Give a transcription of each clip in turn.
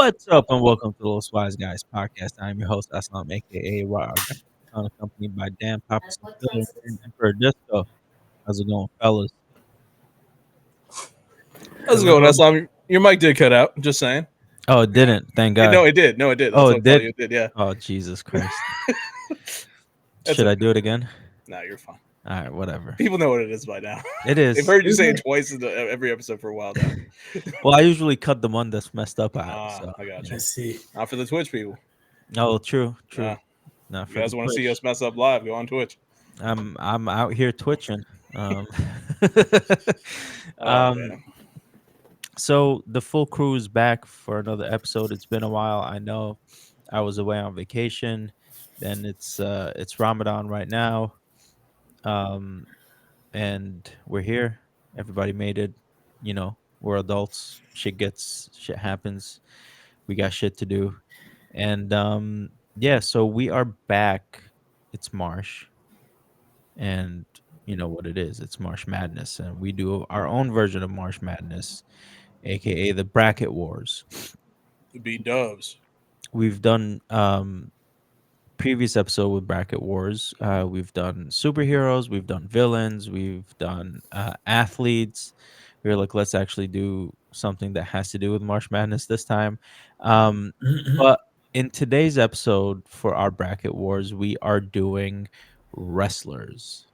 What's up, and welcome to the Los Wise Guys podcast. I'm your host, Eslam, aka Raw, accompanied by Dan Pappas and Emperor Disco. How's it going, fellas? How's it going, Eslam? Your mic did cut out. Just saying. Oh, it didn't. Thank God. No, it did. That's Oh, what it did? you did. Yeah. Oh, Jesus Christ. That's Should I do it again? No, you're fine. All right, whatever. People know what it is by now. It is. They've heard you say it twice in every episode for a while now. Well, I usually cut the one that's messed up out. So. I got you. I see. Not for the Twitch people. Oh, true. No, if you guys want to see us mess up live, go on Twitch. I'm out here twitching. So the full crew is back for another episode. It's been a while. I know I was away on vacation. Then it's Ramadan right now. And we're here. Everybody made it. You know, we're adults. Shit happens. We got shit to do. And yeah, so we are back. It's March. And you know what it is. It's March Madness. And we do our own version of March Madness, aka the Bracket Wars. The B-dubs. We've done previous episode with Bracket Wars. We've done superheroes, we've done villains, we've done athletes. We were like, let's actually do something that has to do with March Madness this time. But in today's episode for our Bracket Wars, we are doing wrestlers.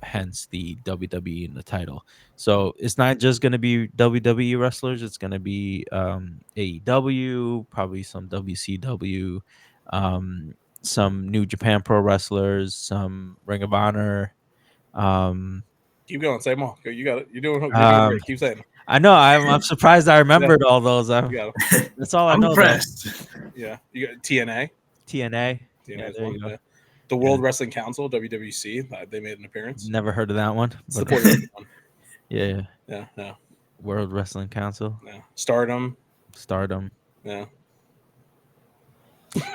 Hence the WWE in the title. So it's not just going to be WWE wrestlers. It's going to be AEW, probably some WCW, some New Japan Pro wrestlers, some Ring of Honor. Keep going. Say them all. You got it. You're doing great. Keep saying them. I know. I'm surprised I remembered all those. That's all I know. Impressed. Yeah. You got TNA. TNA. Yeah, there you go. Yeah. The World Wrestling Council, WWC. They made an appearance. Never heard of that one. It's the Puerto Rican one. Yeah. World Wrestling Council. Yeah. Stardom. Yeah.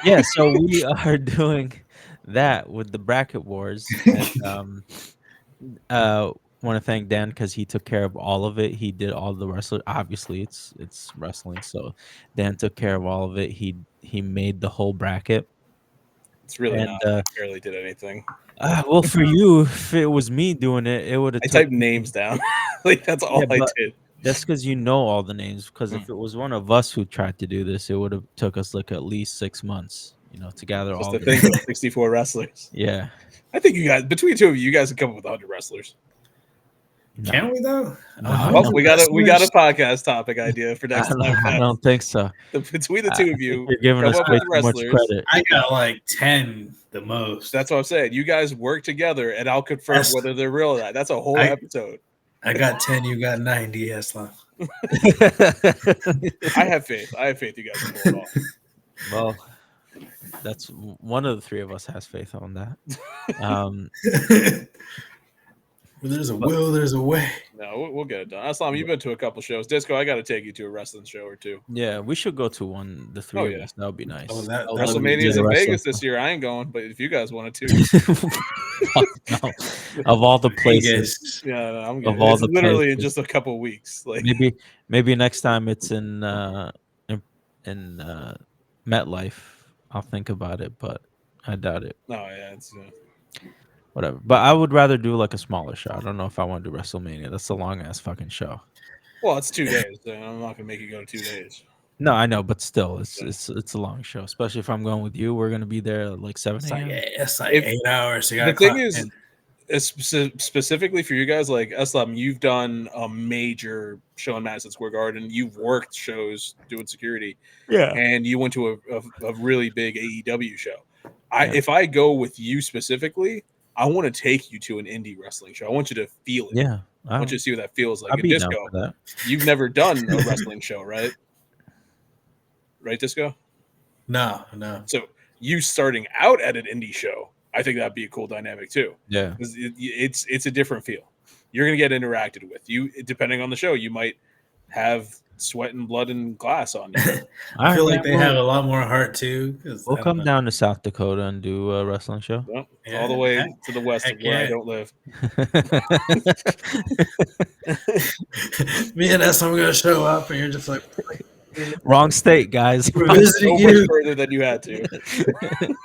Yeah, so we are doing that with the Bracket Wars. And, want to thank Dan because he took care of all of it. He did all the wrestling. Obviously, it's wrestling, so Dan took care of all of it. He made the whole bracket. It's really not. I barely did anything. Well, for you, if it was me doing it, it would have. I typed names down. Like that's all I did. That's because you know all the names. Because if it was one of us who tried to do this, it would have took us like at least 6 months, to gather all the thing. 64 wrestlers. Yeah, I think you guys, between the two of you guys can come up with 100 wrestlers. No. Can we though? Well, we got a podcast topic idea for next time. I don't think so. Between the two of you, you're giving us way too much credit. I got like 10 the most. That's what I'm saying. You guys work together, and I'll confirm whether they're real or not. That's a whole episode. I got 10. You got 90. Eslam. I have faith. You guys can pull it off. Well, that's one of the three of us has faith on that. Where there's a will, there's a way. No, we'll get it done. Eslam, you've been to a couple shows. Disco, I got to take you to a wrestling show or two. Yeah, we should go to one. The three of us. That would be nice. WrestleMania's in Vegas this year. I ain't going, but if you guys wanted to, no. Of all the places, I'm good. It's literally in just a couple of weeks. Like maybe next time it's in MetLife, I'll think about it, but I doubt it. No, yeah, it's. Whatever, but I would rather do like a smaller show. I don't know if I want to do WrestleMania. That's a long ass fucking show. Well, it's 2 days. So I'm not gonna make you go to 2 days. No, I know, but still, it's a long show. Especially if I'm going with you, we're gonna be there at like 7 a.m. It's like 8 hours. The thing is, specifically for you guys, like Eslam, you've done a major show in Madison Square Garden. You've worked shows doing security, and you went to a really big AEW show. If I go with you specifically, I want to take you to an indie wrestling show. I want you to feel it. Yeah. I want you to see what that feels like. I'd be Disco, down for that. You've never done a wrestling show, right? Right, Disco? No. So you starting out at an indie show, I think that'd be a cool dynamic too. Yeah. It's a different feel. You're going to get interacted with. You, depending on the show, you might have sweat and blood and glass on you. I feel like they have a lot more heart too. We'll come down to South Dakota and do a wrestling show. Well, all the way to the west of where I don't live. Me and Eslam are gonna show up, and you're just like, Wrong state, guys. We're Wrong visiting So much you. further than you had to.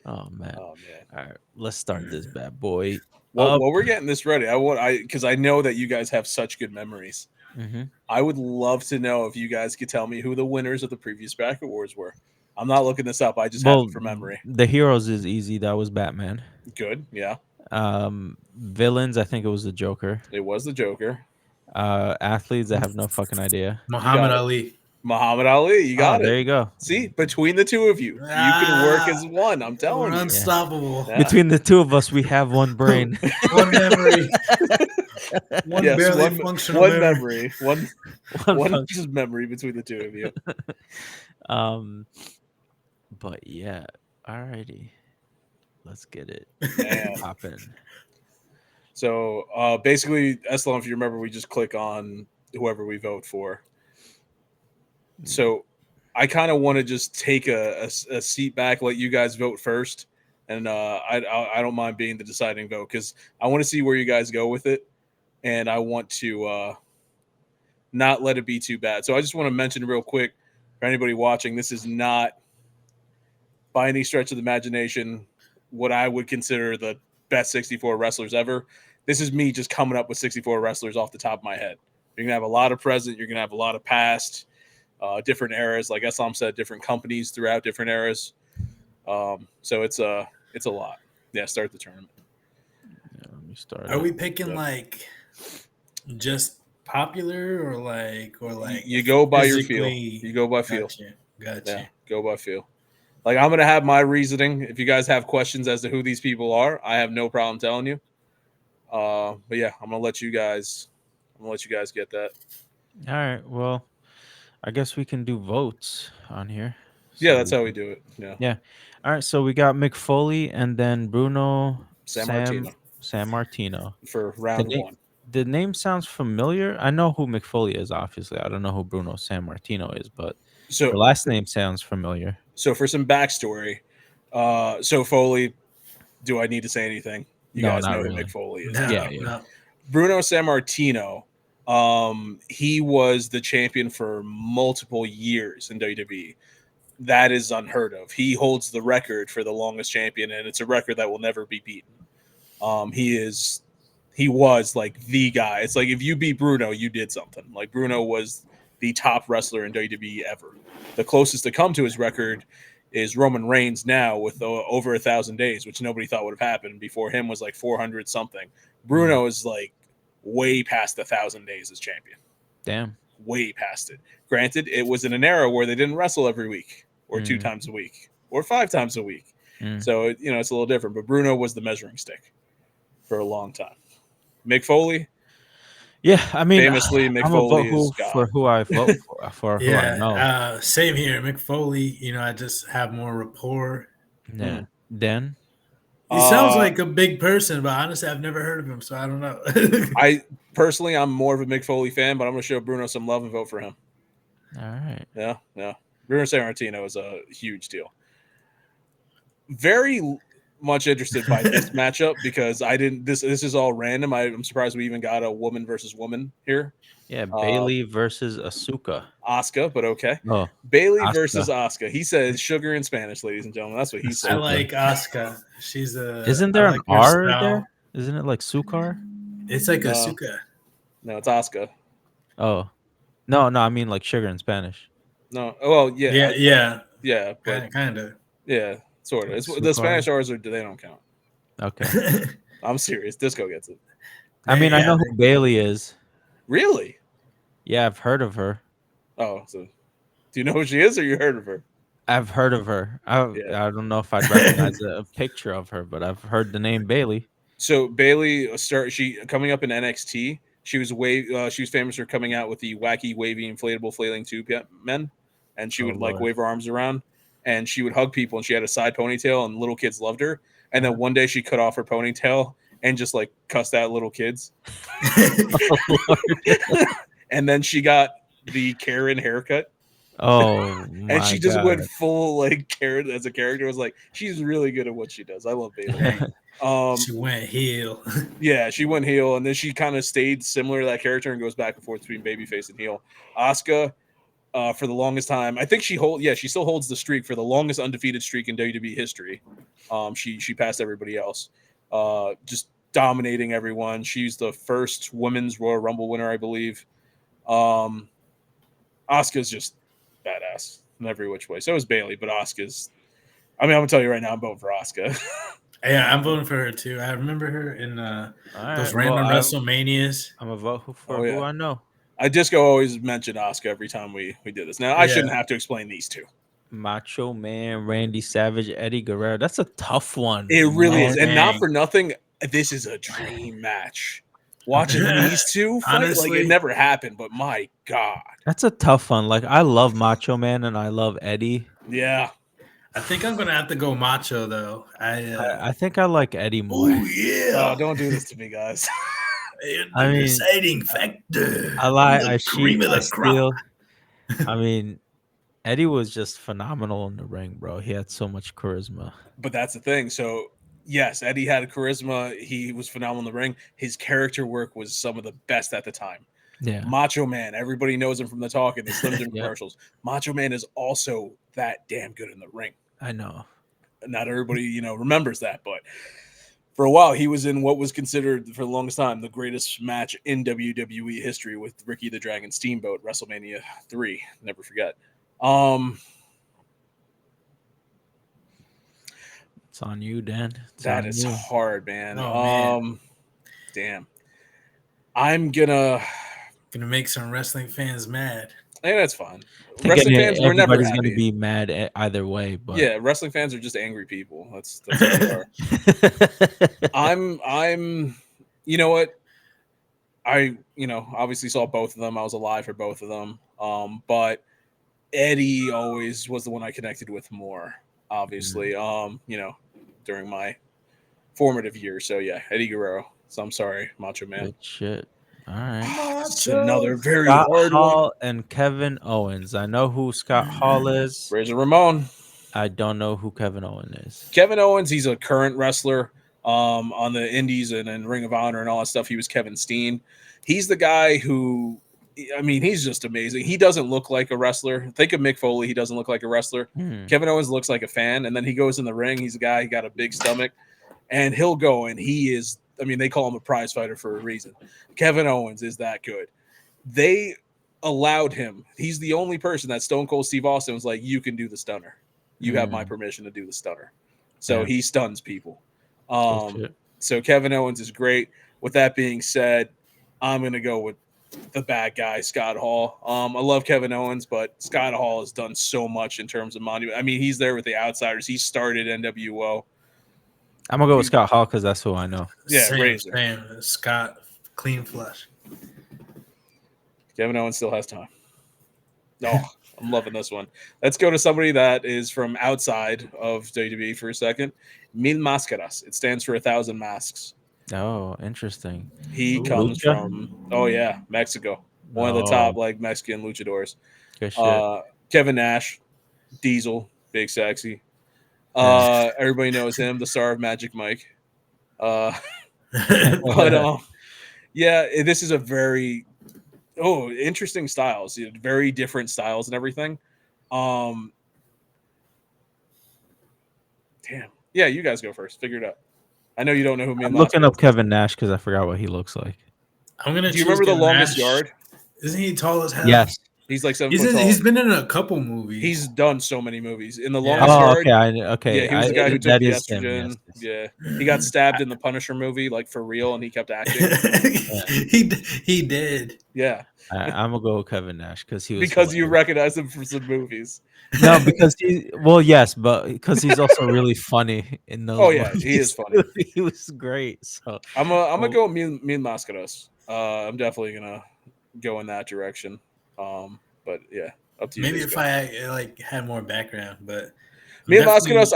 Oh man. Oh man. All right, let's start this bad boy Well, up. while we're getting this ready, because I know that you guys have such good memories. Hmm. I would love to know if you guys could tell me who the winners of the previous bracket wars were. I'm not looking this up. I just have Well, it from memory. the heroes is easy. That was Batman. Good. Yeah. Villains, I think it was the Joker. It was the Joker. Athletes, I have no fucking idea. You got Muhammad it. Ali. Muhammad Ali. You Oh, got there it. you go. See, between the two of you, you can work as one. I'm We're telling you. unstoppable. Yeah. Between the two of us, we have one brain. One memory. One Yes, barely one functional one memory. memory. One One function. just memory between the two of you. Um, but yeah, alrighty, let's get it Man. popping. So basically, Eslam, if you remember, we just click on whoever we vote for. So I kind of want to just take a seat back, let you guys vote first, and I don't mind being the deciding vote because I want to see where you guys go with it, and I want to not let it be too bad. So I just want to mention real quick for anybody watching, this is not by any stretch of the imagination what I would consider the best 64 wrestlers ever. This is me just coming up with 64 wrestlers off the top of my head. You're gonna have a lot of present. You're gonna have a lot of past. Different eras, like Eslam said, different companies throughout different eras. So it's a lot. Yeah, start the tournament. Yeah, let me start. Are it. we picking Yep. like just popular or like You go by your feel. physically- You go by feel. Gotcha. Yeah, go by feel. Like I'm gonna have my reasoning. If you guys have questions as to who these people are, I have no problem telling you. But yeah, I'm gonna let you guys get that. All right. Well, I guess we can do votes on here. Yeah, So that's how we do it. Yeah, yeah. All right. So we got McFoley and then Bruno San Martino San Martino. for The round name, one. the name sounds familiar. I know who McFoley is. Obviously, I don't know who Bruno San Martino is, but the So last name sounds familiar. so for some backstory, so Foley, do I need to say anything? You No, guys not know who really. Mick Foley is. No, Yeah, Okay. yeah. no. Bruno Sammartino, he was the champion for multiple years in WWE. That is unheard of. He holds the record for the longest champion, and it's a record that will never be beaten. He was like the guy. It's like if you beat Bruno, you did something. Like Bruno was the top wrestler in WWE ever. The closest to come to his record is Roman Reigns now with over 1,000 days, which nobody thought would have happened. Before him was like 400 something. Bruno is like way past 1,000 days as champion. Damn. Way past it. Granted, it was in an era where they didn't wrestle every week or 2 times a week or 5 times a week. So, it's a little different. But Bruno was the measuring stick for a long time. Mick Foley, Yeah, I mean, famously, Mick I'm gonna vote Foley is for God. who I vote for who I know. Yeah, same here. McFoley, I just have more rapport. Yeah. Then He sounds like a big person, but honestly, I've never heard of him, so I don't know. I'm more of a Mick Foley fan, but I'm going to show Bruno some love and vote for him. all right. Yeah. Bruno Sammartino is a huge deal. Very much interested by this matchup because I didn't. This is all random. I'm surprised we even got a woman versus woman here. Yeah, Bailey versus Asuka. Asuka, but okay. Oh, Bailey Asuka. versus Asuka. He says sugar in Spanish, ladies and gentlemen. That's what he I said. like Asuka. She's a. Isn't there I an like her R style. there? Isn't it like Sukar? It's like No. Asuka. No, it's Asuka. Oh, no, I mean like sugar in Spanish. No, well, yeah, Yeah, but kind of. yeah, sort of. It's the Sukar. Spanish R's they don't count. Okay. I'm serious. Disco gets it. I mean, I know who Bailey is. Really? Yeah, I've heard of her. Oh, so do you know who she is, or you heard of her? I've heard of her. I don't know if I'd recognize a picture of her, but I've heard the name Bailey. So Bailey she coming up in NXT. She was she was famous for coming out with the wacky, wavy, inflatable, flailing tube men, and she would like wave her arms around, and she would hug people, and she had a side ponytail, and little kids loved her. And then one day she cut off her ponytail and just like cussed out little kids. And then she got the Karen haircut. Oh, and she just went full like Karen as a character. I was like, she's really good at what she does. I love Bailey. She went heel. Yeah, she went heel, and then she kind of stayed similar to that character and goes back and forth between babyface and heel. Asuka, for the longest time. I think she still holds the streak for the longest undefeated streak in WWE history. She passed everybody else. Just dominating everyone. She's the first women's Royal Rumble winner, I believe. Asuka's just badass in every which way. So is Bailey, but Asuka's. I mean, I'm gonna tell you right now, I'm voting for Asuka. Yeah, I'm voting for her too. I remember her in All those right. Well, random WrestleManias. I'm a vote for Oh who yeah, I know. Disco always mentioned Asuka every time we did this. Now I Yeah. shouldn't have to explain these two. Macho Man, Randy Savage, Eddie Guerrero. That's a tough one. It really is, Oh, and not dang. for nothing. This is a dream match. Watching these two fight, like it Honestly. never happened, but my god, That's a tough one. Like I love Macho Man and I love Eddie. yeah. I think I'm gonna have to go Macho though. I think I like Eddie more. Oh yeah. Don't do this to me, guys. I The mean, deciding factor. I lie, The I cream cheat, of I the crop. steal. I mean, Eddie was just phenomenal in the ring, bro. He had so much charisma. But that's the thing. So yes, Eddie had charisma. He was phenomenal in the ring. His character work was some of the best at the time. Yeah. Macho Man, everybody knows him from the Talking, the Slim Jim Yep. commercials. Macho Man is also that damn good in the ring. I know. Not everybody, remembers that, but for a while he was in what was considered for the longest time the greatest match in WWE history with Ricky the Dragon Steamboat, WrestleMania 3. Never forget. It's on you, Dan. It's That on is you. hard, man. Oh, man. Damn. I'm gonna make some wrestling fans mad. Hey, that's fine. I think Wrestling fans were never everybody's happy. gonna be mad either way, but Yeah, wrestling fans are just angry people. That's what they are. I'm you know what? I obviously saw both of them. I was alive for both of them. But Eddie always was the one I connected with more, obviously. During my formative years. So yeah, Eddie Guerrero. So I'm sorry, Macho Man. Good shit. All right. It's another very Scott hard one. Hall and Kevin Owens. I know who Scott Hall is. Razor Ramon. I don't know who Kevin Owens is. Kevin Owens, he's a current wrestler on the Indies and in Ring of Honor and all that stuff. He was Kevin Steen. He's the guy who, he's just amazing. He doesn't look like a wrestler. Think of Mick Foley. He doesn't look like a wrestler. Kevin Owens looks like a fan. And then he goes in the ring. He's a guy, he got a big stomach. And he'll go, and he is, they call him a prize fighter for a reason. Kevin Owens is that good. They allowed him. He's the only person that Stone Cold Steve Austin was like, you can do the stunner. You have my permission to do the stunner. So he stuns people. So Kevin Owens is great. With that being said, I'm going to go with the bad guy, Scott Hall. I love Kevin Owens, but Scott Hall has done so much in terms of monument. He's there with the Outsiders. He started NWO. I'm going to go with Scott Hall because that's who I know. Yeah, same. Scott, clean flush. Kevin Owens still has time. No. I'm loving this one. Let's go to somebody that is from outside of WWE for a second. Mil Máscaras. It stands for 1,000 masks. Oh, interesting. He comes from Mexico. One of the top Mexican luchadors. Good shit. Kevin Nash, Diesel, big sexy. Everybody knows him, the star of Magic Mike. This is a very interesting styles, very different styles and everything. Damn. Yeah, you guys go first. Figure it out. I know you don't know who me. I'm looking up Kevin Nash because I forgot what he looks like. I'm gonna. Do you remember the longest Nash. yard? Isn't he tall as hell? Yes. He's like 7 foot tall. He's been in a couple movies. He's done so many movies. In the longest yard. Okay. Yeah, he was the guy who took the estrogen. Him, yes. Yeah, he got stabbed in the Punisher movie, like for real, and he kept acting. He did. Yeah, I'm gonna go with Kevin Nash because he was because you recognize him from some movies. No, because but because he's also really funny in those. Movies. He is funny. He was great. So I'm gonna go with Mil Máscaras. I'm definitely gonna go in that direction. But yeah, up to you. Maybe if I had more background, but Mil Máscaras.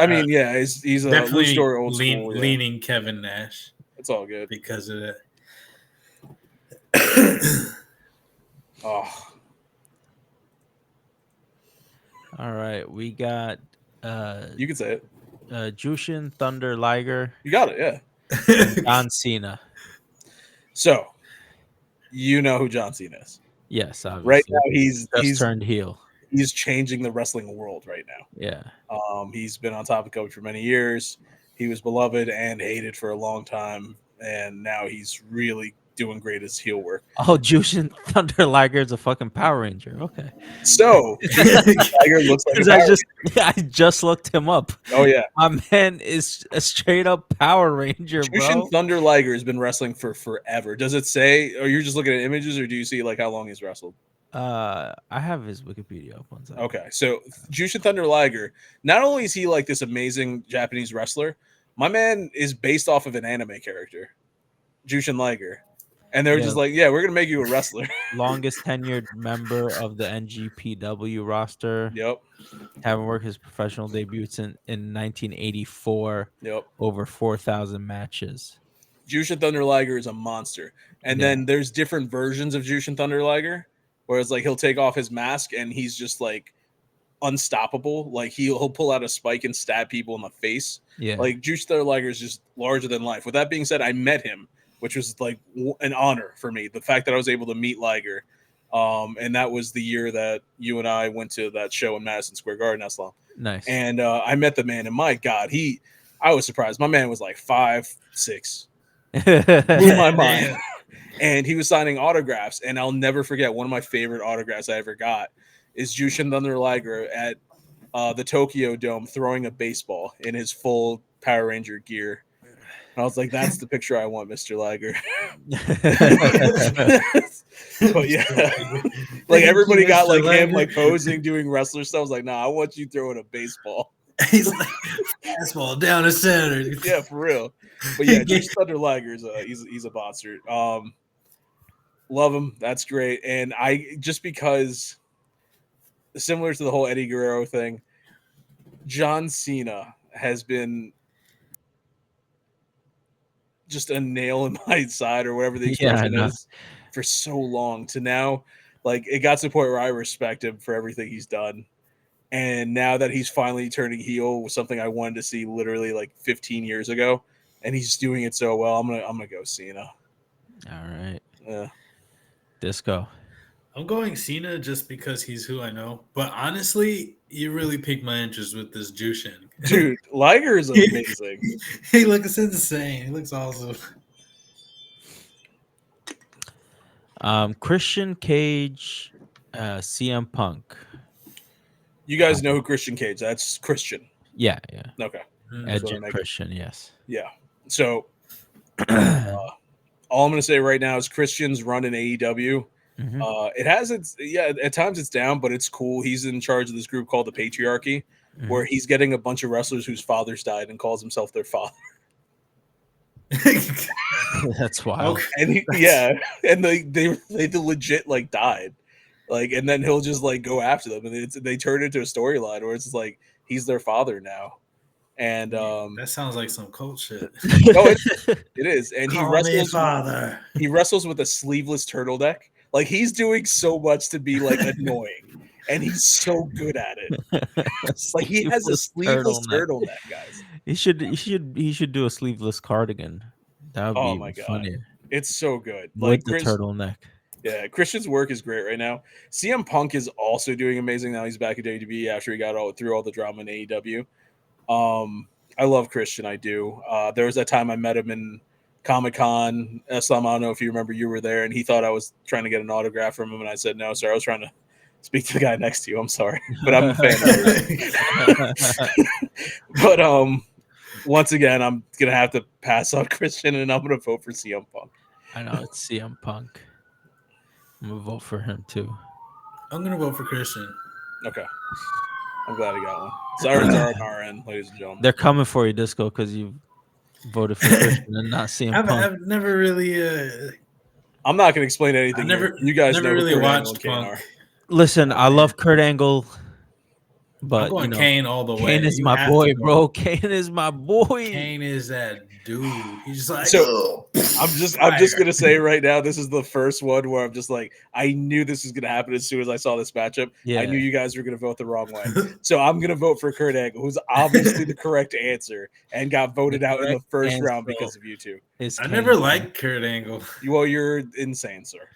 He's a definitely story old school. Leaning Kevin Nash. It's all good because of that. All right, we got. You can say it. Jushin Thunder Liger. You got it. Yeah. John Cena. So, you know who John Cena is. Yes, obviously. Right now he's turned heel. he's changing the wrestling world right now. Yeah. He's been on top of Kobe for many years. He was beloved and hated for a long time, and now he's really doing great as heel work. Oh, Jushin Thunder Liger is a fucking Power Ranger. Okay. So Tiger looks like a Because Power I just looked him up. Oh yeah, My man is a straight up Power Ranger, Jushin bro. Thunder Liger has been wrestling for forever. Does it say, or you're just looking at images, or do you see like how long he's wrestled? I have his Wikipedia up one second. Okay, so Jushin Thunder Liger, not only is he like this amazing Japanese wrestler, my man is based off of an anime character, Jushin Liger. And they're just like, yeah, we're going to make you a wrestler. Longest tenured member of the NGPW roster. Yep. Having worked his professional debut in 1984. Yep. Over 4,000 matches. Jushin Thunder Liger is a monster. And then there's different versions of Jushin Thunder Liger, whereas like he'll take off his mask and he's just like unstoppable. Like he'll pull out a spike and stab people in the face. Yeah. Like Jushin Thunder Liger is just larger than life. With that being said, I met him, which was like an honor for me. The fact that I was able to meet Liger. And that was the year that you and I went to that show in Madison Square Garden, Eslam. Nice. And I met the man, and my God, I was surprised. My man was like 5'6". Blew my mind. And he was signing autographs, and I'll never forget one of my favorite autographs I ever got is Jushin Thunder Liger at the Tokyo Dome throwing a baseball in his full Power Ranger gear. And I was like, that's the picture I want, Mr. Liger. But yeah, like everybody got like him like posing, doing wrestler stuff. I was like, nah, I want you throwing a baseball. He's like fastball down the center. Yeah, for real. But yeah, Jushin Thunder Liger is he's a monster. Love him. That's great. And I just because similar to the whole Eddie Guerrero thing, John Cena has been just a nail in my side or whatever the expression is for so long to now. Like it got to the point where I respect him for everything he's done. And now that he's finally turning heel was something I wanted to see literally like 15 years ago. And he's doing it so well. I'm gonna go Cena. All right. Yeah. Disco. I'm going Cena just because he's who I know. But honestly, you really piqued my interest with this Jushin. Dude, Liger is amazing. He looks insane. He looks awesome. Christian Cage, CM Punk. You guys know who Christian Cage? That's Christian. Yeah. Okay. Edge and Christian, yes. Yeah. So all I'm going to say right now is Christian's run in AEW. Mm-hmm. It has at times it's down, but it's cool. He's in charge of this group called the Patriarchy, where he's getting a bunch of wrestlers whose fathers died and calls himself their father. That's wild. Okay. And and they legit like died, like, and then he'll just like go after them, and they turn it into a storyline where it's like he's their father now. And that sounds like some cult shit. No, it is. And he wrestles with a sleeveless turtleneck. Like he's doing so much to be like annoying, and he's so good at it. Like he has a sleeveless turtleneck, guys. He should do a sleeveless cardigan. That would be funny. It's so good. With the turtleneck. Yeah, Christian's work is great right now. CM Punk is also doing amazing now. He's back at WWE after he got through all the drama in AEW. I love Christian. I do. There was that time I met him in Comic-Con. Eslam, I don't know if you remember, you were there, and he thought I was trying to get an autograph from him, and I said, no, sir, I was trying to speak to the guy next to you. I'm sorry, but I'm a fan of it. But once again, I'm going to have to pass on Christian, and I'm going to vote for CM Punk. I know, it's CM Punk. I'm going to vote for him, too. I'm going to vote for Christian. Okay. I'm glad he got one. Sirens are on our end, ladies and gentlemen. They're coming for you, Disco, because you voted for Christian and not CM Punk. I've never really... I'm not going to explain anything. You guys never really watched Punk. Listen, I love Kurt Angle, but I'm going Kane all the way. Kane is my boy, bro. Kane is my boy. Kane is that dude. He's just like... So I'm just gonna say right now, this is the first one where I'm just like, I knew this was gonna happen as soon as I saw this matchup. Yeah. I knew you guys were gonna vote the wrong way, so I'm gonna vote for Kurt Angle, who's obviously the correct answer and got voted out in the first round because of you two. I never liked Kurt Angle. Well, you're insane, sir.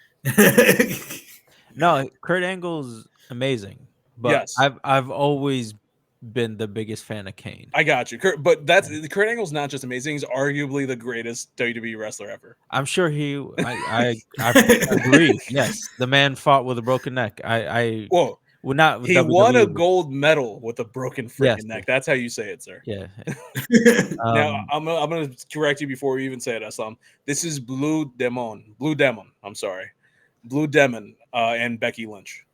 No, Kurt Angle's amazing, but Yes, I've always been the biggest fan of Kane. I got you. But that's Kurt Angle's not just amazing; he's arguably the greatest WWE wrestler ever. I'm sure I agree. Yes, the man fought with a broken neck. I Whoa, well, not with he won a WWE. gold medal with a broken Yes, freaking neck. That's how you say it, sir. yeah. Now Um, I'm gonna correct you before you even say it, Eslam. This is Blue Demon. Blue Demon. I'm sorry, Blue Demon and Becky Lynch.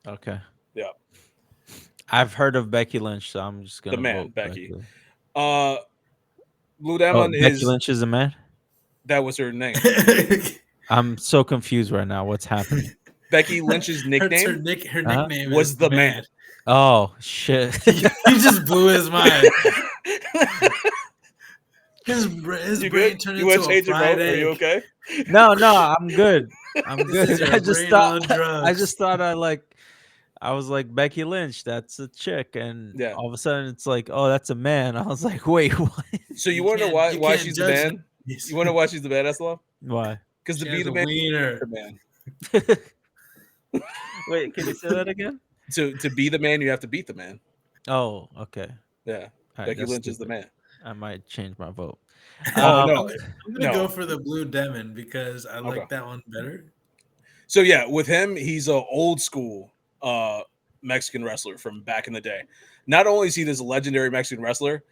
okay. Yeah, I've heard of Becky Lynch, so I'm just the gonna man, vote Becky. Becky. Uh, Blue Oh, Demon Becky is Lynch is a man. that was her name. I'm so confused right now. What's happening? Becky Lynch's nickname her Uh-huh. nickname was is the man. Oh shit! He just blew his mind. His You brain good? turned You want into to a change your fried vote? Are you egg. okay? No, I'm good. I'm This is good. your brain on I drugs. just thought I was like Becky Lynch. That's a chick, and Yeah. all of a sudden it's like, oh, that's a man. I was like, wait, what? So you want to know You why can't she's the judge man? You want to know why she's the man, Eslam? Why? Because to She be has the a man, wiener. the man. Wait, can you say that again? To be the man, you have to beat the man. Oh, okay. Yeah. All right, Becky that's Lynch is the stupid. man. I might change my vote. Oh Um, no, I'm gonna go no. for the blue demon because I Okay. like that one better. So yeah, with him, he's a old school Mexican wrestler from back in the day. Not only is he this legendary Mexican wrestler,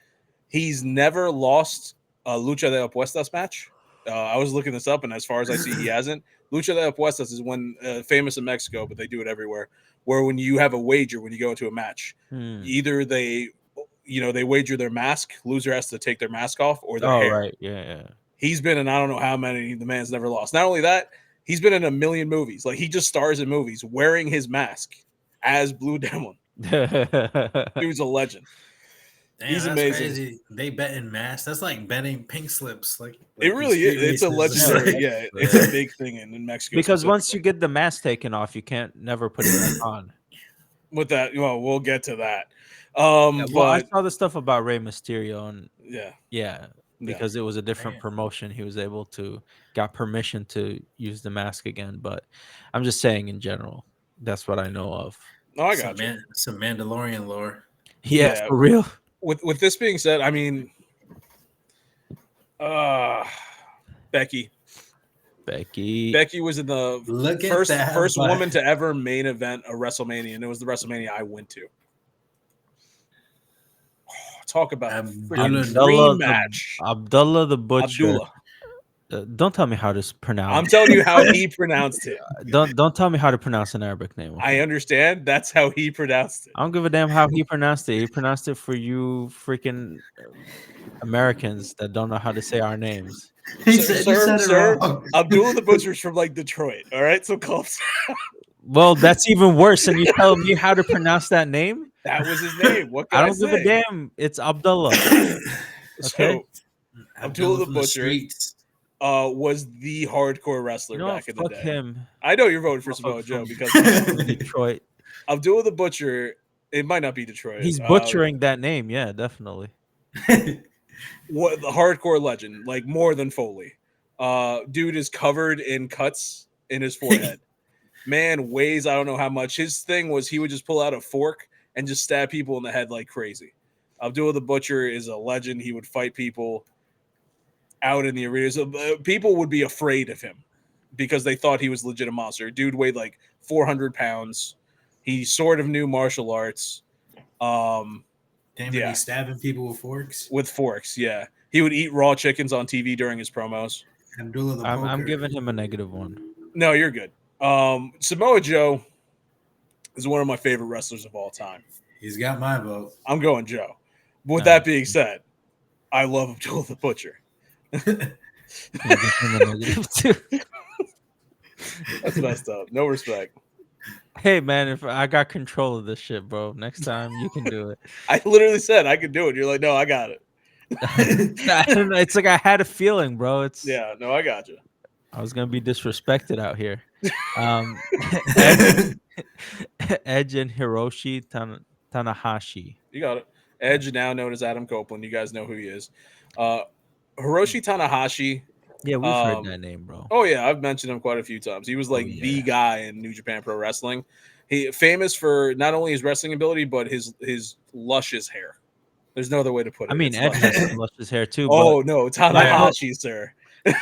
he's never lost a lucha de apuestas match. I was looking this up, and as far as I see, he hasn't. Lucha de apuestas is when famous in Mexico, but they do it everywhere. Where when you have a wager, when you go into a match, either they wager their mask, loser has to take their mask off, or their oh, hair. right. Yeah. He's been in I don't know how many. The man's never lost. Not only that, he's been in a million movies. Like he just stars in movies wearing his mask as Blue Demon. Yeah. Dude's a legend. Damn, He's that's amazing. crazy. They bet in mass. That's like betting pink slips. Like It really is. It's a legendary. Yeah, it's a big thing in Mexico. Because once you get the mask taken off, you can't never put it back on. With that, well, we'll get to that. Yeah, well, I But saw the stuff about Rey Mysterio, and yeah, because it was a different Man. promotion, he was able to got permission to use the mask again. But I'm just saying in general, that's what I know of. No, I got you. Some Mandalorian lore. Yeah, Yeah. for real. With this being said, I mean, Becky was in the first woman to ever main event a WrestleMania, and it was the WrestleMania I went to. Oh, talk about a freaking dream match. Abdullah the Butcher. Abdullah. Don't tell me how to pronounce. I'm telling you how he pronounced it. Don't tell me how to pronounce an Arabic name. Okay? I understand. That's how he pronounced it. I don't give a damn how he pronounced it. He pronounced it for you freaking Americans that don't know how to say our names. Sir, Abdullah the Butcher's from like Detroit. All right, so close. Well, that's even worse. And you telling me how to pronounce that name? That was his name. What can I don't give a damn. It's Abdullah. Okay. So Abdullah the Butcher was the hardcore wrestler back in the day. Fuck him. I know you're voting for Samoa Joe because Detroit. Abdullah the Butcher. It might not be Detroit. He's butchering that name. Yeah, definitely. What the hardcore legend, like more than Foley. Dude is covered in cuts in his forehead. Man weighs I don't know how much. His thing was he would just pull out a fork and just stab people in the head like crazy. Abdullah the Butcher is a legend. He would fight people out in the arena. So, people would be afraid of him because they thought he was legit a monster. Dude weighed like 400 pounds. He sort of knew martial arts. He's stabbing people with forks? With forks, yeah. He would eat raw chickens on TV during his promos. I'm giving him a -1. No, you're good. Samoa Joe is one of my favorite wrestlers of all time. He's got my vote. I'm going Joe. With that being said, I love Abdullah the Butcher. That's messed up. No respect. Hey man, if I got control of this shit, bro, next time you can do it. I literally said I could do it. You're like, no, I got it. It's like I had a feeling, bro. I got you. I was gonna be disrespected out here. Edge and Hiroshi Tanahashi. You got it. Edge, now known as Adam Copeland. You guys know who he is. Hiroshi Tanahashi. Yeah, we've heard that name, bro. Oh yeah, I've mentioned him quite a few times. He was like the guy in New Japan Pro Wrestling. He famous for not only his wrestling ability but his luscious hair. There's no other way to put I it. mean, It's Edge has luscious. some luscious hair too, but Oh no, my vote, Tanahashi, sir.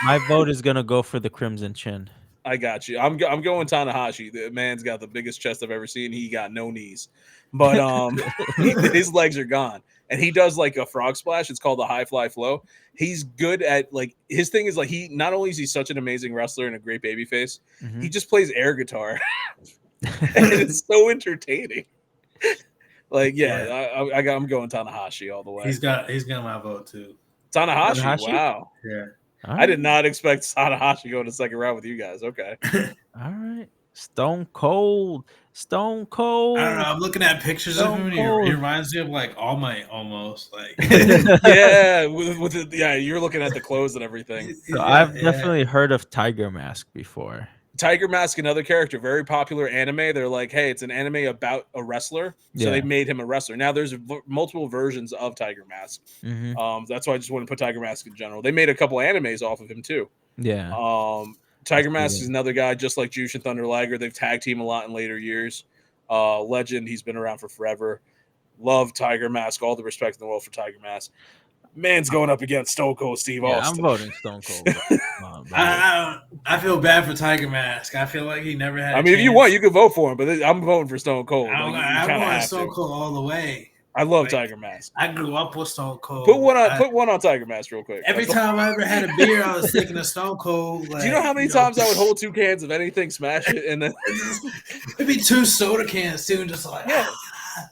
my vote is gonna go for the Crimson Chin. I got you. I'm going Tanahashi. The man's got the biggest chest I've ever seen. He got no knees, but his legs are gone, and he does like a frog splash. It's called the high fly flow. He's good at like his thing is like he not only is he such an amazing wrestler and a great baby face, he just plays air guitar, and it's so entertaining. Like I'm going Tanahashi all the way. He's got my vote too. Tanahashi. Wow. Yeah. I did not expect Tanahashi going to second round with you guys. Okay. All right. Stone Cold. Stone Cold. I don't know. I'm looking at pictures of him. And he Cold. reminds me of like All Might almost. Like Yeah, you're looking at the clothes and everything. So I've definitely heard of Tiger Mask before. Tiger Mask, another character, very popular anime. They're like, hey, it's an anime about a wrestler, so they made him a wrestler. Now there's multiple versions of Tiger Mask. That's why I just want to put Tiger Mask in general. They made a couple animes off of him too. Yeah. Tiger Mask is another guy, just like Jushin Thunder Liger. They've tag team a lot in later years. Legend, he's been around for forever. Love Tiger Mask. All the respect in the world for Tiger Mask. Man's going up against Stone Cold Steve Austin. I'm voting Stone Cold. I feel bad for Tiger Mask. I feel like he never had. I mean, if you want, you can vote for him, but I'm voting for Stone Cold. I'm going Stone Cold all the way. I love Tiger Mask. I grew up with Stone Cold. Put one on Tiger Mask real quick. Every time I ever had a beer, I was thinking of Stone Cold. Do you know how many times I would hold 2 cans of anything, smash it, and then it'd be 2 soda cans too, just like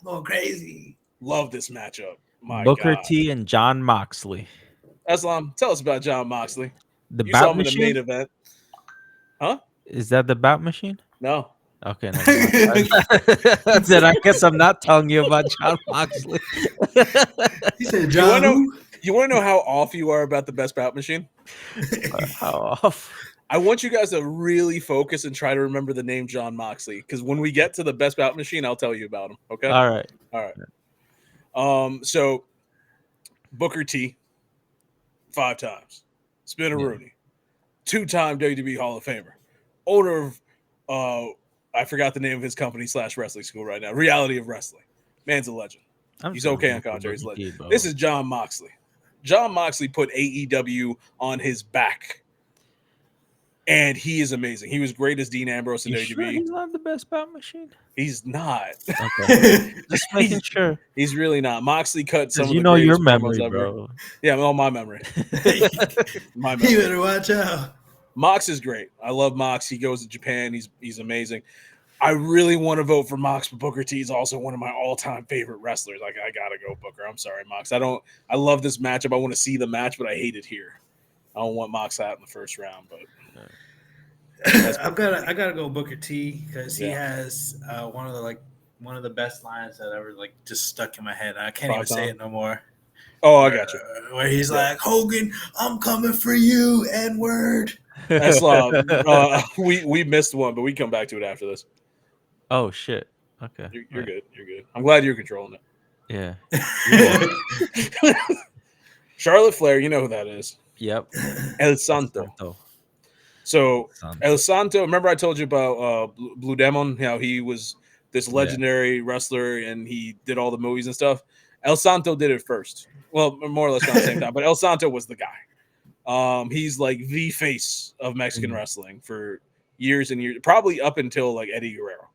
going crazy. Love this matchup. My Booker God. T and John Moxley. Eslam, tell us about John Moxley. The you bout saw him machine? in the main event. Huh? Is that the bout machine? No. Okay. Then I guess I'm not telling you about John Moxley. He said, John. You want to know how off you are about the best bout machine? How off? I want you guys to really focus and try to remember the name John Moxley, because when we get to the best bout machine, I'll tell you about him. Okay. All right. So Booker T, 5 times, Spinaroonie, 2-time WWE Hall of Famer, owner of I forgot the name of his company / wrestling school right now. Reality of Wrestling. Man's a legend. He's okay on commentary. He's a legend. This is John Moxley. John Moxley put AEW on his back, and he is amazing. He was great as Dean Ambrose in WWE. Sure he's not the best bout machine? He's not. Okay. Just making sure. He's really not. Moxley cut some of the your greatest memory, promos ever. bro. Yeah, all my memory. My memory. You better watch out. Mox is great. I love Mox. He goes to Japan. He's amazing. I really want to vote for Mox, but Booker T is also one of my all-time favorite wrestlers. Like, I gotta go Booker. I'm sorry, Mox. I love this matchup. I want to see the match, but I hate it here. I don't want Mox out in the first round, but I gotta go Booker T, because he has one of the best lines that ever just stuck in my head. I can't even say it no more. Oh, I got you. Where he's like, Hogan, I'm coming for you, N-word. We missed one, but we come back to it after this. Oh shit. Okay. You're good. You're good. I'm glad you're controlling it. Yeah. Charlotte Flair, you know who that is. Yep. El Santo. So El Santo, remember I told you about Blue Demon, how he was this legendary wrestler and he did all the movies and stuff. El Santo did it first. Well, more or less around the same time, but El Santo was the guy. He's like the face of Mexican wrestling for years and years, probably up until like Eddie Guerrero.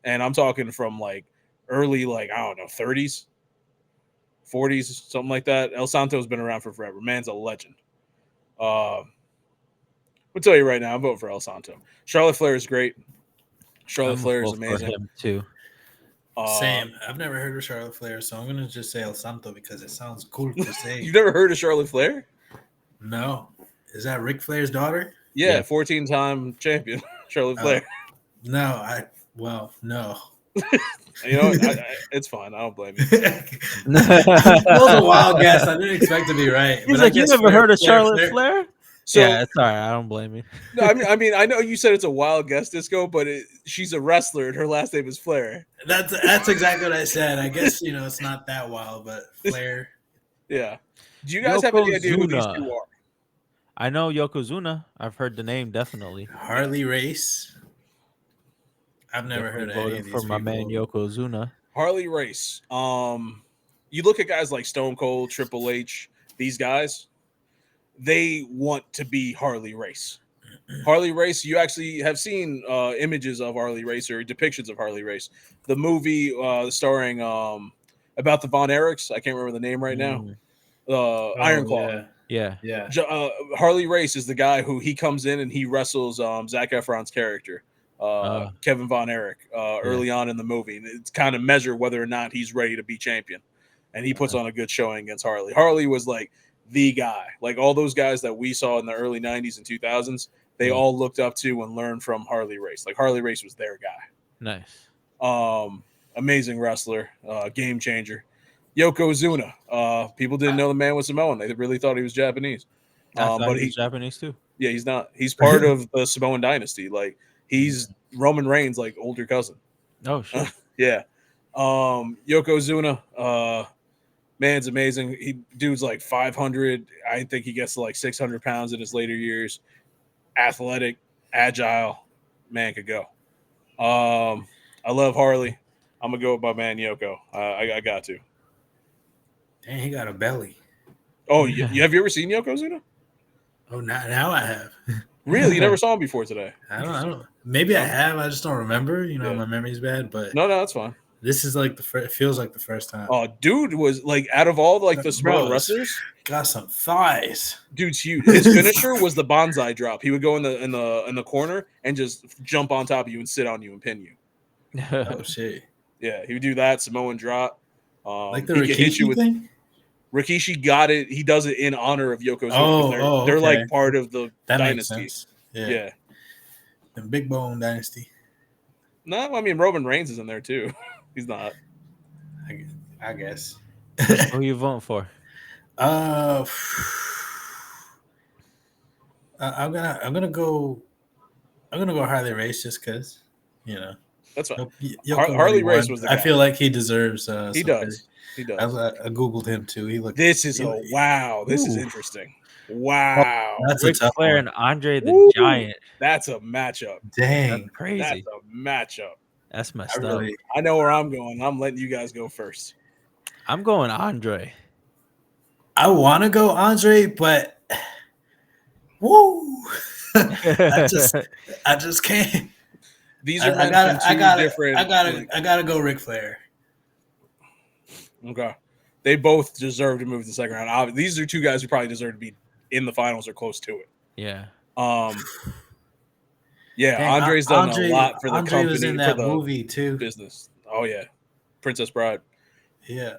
And I'm talking from like early, like, I don't know, 30s, 40s, something like that. El Santo's been around for forever. Man's a legend. I'll tell you right now, I'm voting for El Santo. Charlotte Flair is great. Charlotte Flair is amazing. For him too. Same. I've never heard of Charlotte Flair, so I'm going to just say El Santo because it sounds cool to say. You've never heard of Charlotte Flair? No. Is that Ric Flair's daughter? Yeah. 14-time champion, Charlotte Flair. No. No. You know, it's fine. I don't blame you. That was a wild guess. I didn't expect to be right. He's like, you never heard of Charlotte Flair? So, yeah, it's all right. I don't blame you. No, I mean, I know you said it's a wild guess, Disco, but she's a wrestler and her last name is Flair. That's exactly what I said. I guess, it's not that wild, but Flair. Yeah. Do you guys have any idea who these two are? I know Yokozuna. I've heard the name, definitely. Harley Race. I've never heard of any voting of these for my man people. Yokozuna. Harley Race. You look at guys like Stone Cold, Triple H, these guys, they want to be Harley Race. Harley Race, you actually have seen images of Harley Race or depictions of Harley Race. The movie starring about the Von Erichs, I can't remember the name right now. Iron Claw. Yeah. Harley Race is the guy who he comes in and he wrestles Zac Efron's character, Kevin Von Erich, early on in the movie. And it's kind of measure whether or not he's ready to be champion. And he puts on a good showing against Harley. Harley was like the guy. Like all those guys that we saw in the early 90s and 2000s, they all looked up to and learned from Harley Race. Like Harley Race was their guy. Nice. Amazing wrestler, game changer. Yokozuna. People didn't know the man was Samoan. They really thought he was Japanese. I thought But he was Japanese too. Yeah, he's not. He's part of the Samoan dynasty. Like he's Roman Reigns' like older cousin. Oh shit. Yeah. Yokozuna. Man's amazing. Dude's like 500. I think he gets to like 600 pounds in his later years. Athletic, agile. Man could go. I love Harley. I'm gonna go with my man Yoko. I got to. Dang, he got a belly. Oh, have you ever seen Yokozuna? Oh, now I have. Really? You never saw him before today? I don't. Maybe I have. I just don't remember. My memory's bad. But no, that's fine. This is like it feels like the first time. Oh, dude was like out of all like the Samoan wrestlers, got some thighs. Dude's huge. His finisher was the bonsai drop. He would go in the corner and just jump on top of you and sit on you and pin you. Oh shit! Yeah, he would do that Samoan drop. Like the Rikishi thing. Rikishi got it. He does it in honor of Yokozuna. Oh, they're like part of the that dynasty. Makes sense. Yeah. The Big Bone dynasty. No, I mean Roman Reigns is in there too. He's not. I guess. Who are you voting for? I'm gonna go Harley Race just because, That's fine. Harley Race was the guy. I feel like he deserves. He does. He does. I googled him too. He looked. This is wow. This is interesting. Wow. That's Ric Flair and Andre the Giant. That's a matchup. Dang. That's crazy. That's a matchup. That's messed up. I know where I'm going. I'm letting you guys go first. I'm going Andre. I want to go Andre, but woo! I just can't. These are different. I gotta go Ric Flair. Okay, they both deserve to move to the second round. These are two guys who probably deserve to be in the finals or close to it. Yeah. Yeah, dang, Andre's done a lot for the company. Was in that movie too. Business. Oh yeah, Princess Bride. Yeah.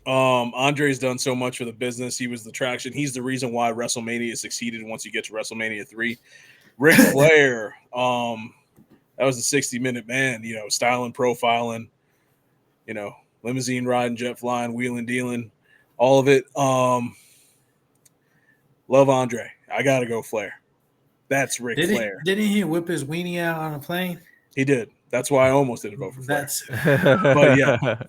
Andre's done so much for the business. He was the traction. He's the reason why WrestleMania succeeded once you get to WrestleMania 3. Ric Flair, that was a 60-minute man, styling, profiling, limousine riding, jet flying, wheeling, dealing, all of it. Love Andre. I got to go Flair. That's Ric Flair. Didn't he whip his weenie out on a plane? He did. That's why I almost didn't vote for Flair. But yeah.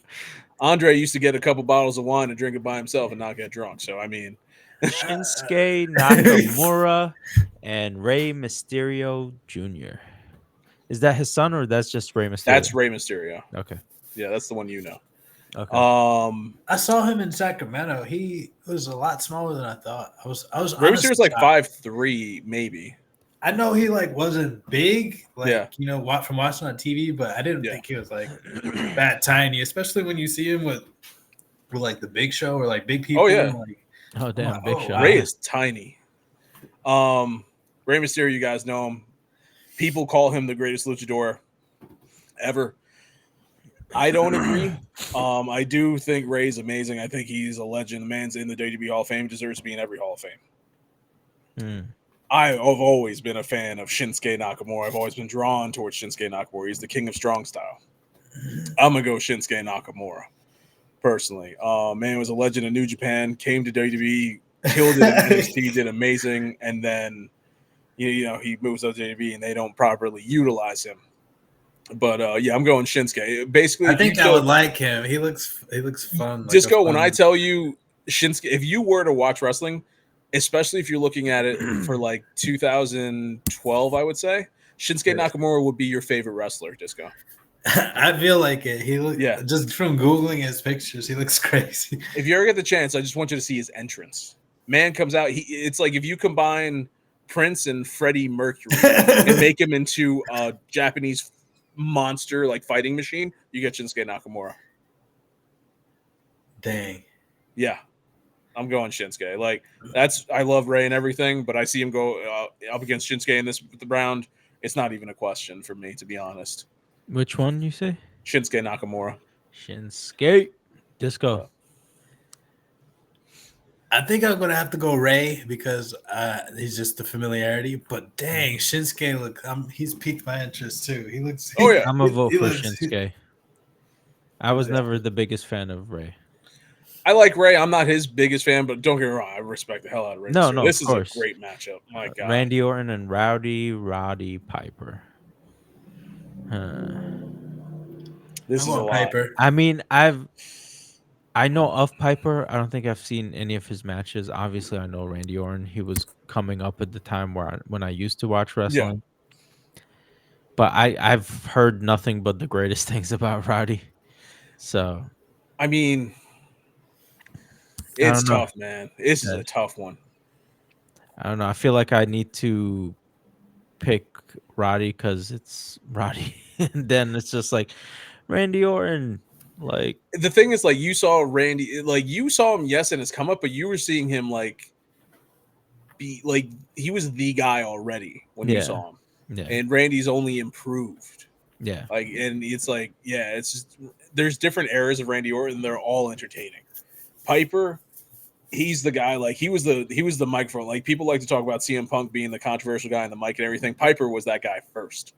Andre used to get a couple bottles of wine and drink it by himself and not get drunk. So, I mean. Shinsuke Nakamura and Rey Mysterio Jr. Is that his son or that's just Rey Mysterio? That's Rey Mysterio. Okay. Yeah, that's the one you know. Okay. I saw him in Sacramento. He was a lot smaller than I thought. I was Rey Mysterio's like 5'3", maybe. I know he wasn't big, from watching on TV, but I didn't think he was that tiny, especially when you see him with the Big Show or big people. Oh yeah. Big Show. Ray is tiny. Rey Mysterio, you guys know him. People call him the greatest luchador ever. I don't agree. I do think Ray's amazing. I think he's a legend. The man's in the WWE Hall of Fame, deserves to be in every Hall of Fame. I've always been a fan of Shinsuke Nakamura. I've always been drawn towards Shinsuke Nakamura. He's the king of strong style. I'm going to go Shinsuke Nakamura, personally. Man was a legend in New Japan, came to WWE, killed it in NXT, did amazing, and then he moves up to WWE and they don't properly utilize him. But I'm going Shinsuke. Basically, I think I would like him. He looks fun. Disco, when I tell you Shinsuke, if you were to watch wrestling, especially if you're looking at it for 2012, I would say Shinsuke Nakamura would be your favorite wrestler, Disco. I feel like it. He look just from googling his pictures, he looks crazy. If you ever get the chance, I just want you to see his entrance. Man comes out. It's like if you combine Prince and Freddie Mercury and make him into a Japanese monster like fighting machine, you get Shinsuke Nakamura. Dang. Yeah, I'm going Shinsuke. Like I love Ray and everything, but I see him go up against Shinsuke in this round. It's not even a question for me, to be honest. Which one you say? Shinsuke Nakamura. Shinsuke. Disco. I think I'm gonna have to go Ray because he's just the familiarity. But dang, Shinsuke he's piqued my interest too. He looks. Oh yeah, I'm a vote for Shinsuke. I was never the biggest fan of Ray. I like Ray. I'm not his biggest fan, but don't get me wrong, I respect the hell out of Ray. No, this is course. A great matchup. My God, Randy Orton and Roddy Piper. This is a lot. Piper. I mean, I know of Piper. I don't think I've seen any of his matches. Obviously, I know Randy Orton. He was coming up at the time when I used to watch wrestling. Yeah. But I've heard nothing but the greatest things about Roddy. So, I mean, it's tough, man. This is a tough one. I don't know. I feel like I need to pick Roddy because it's Roddy. And then it's just like Randy Orton. Like, the thing is, like, you saw Randy, like, you saw him, yes, in his come up, but you were seeing him, like, be like, he was the guy already when you saw him. Yeah. And Randy's only improved. Yeah. Like, and it's like, yeah, it's just, there's different eras of Randy Orton. They're all entertaining. Piper, he's the guy, like, he was the microphone. Like, people like to talk about CM Punk being the controversial guy in the mic and everything. Piper was that guy first.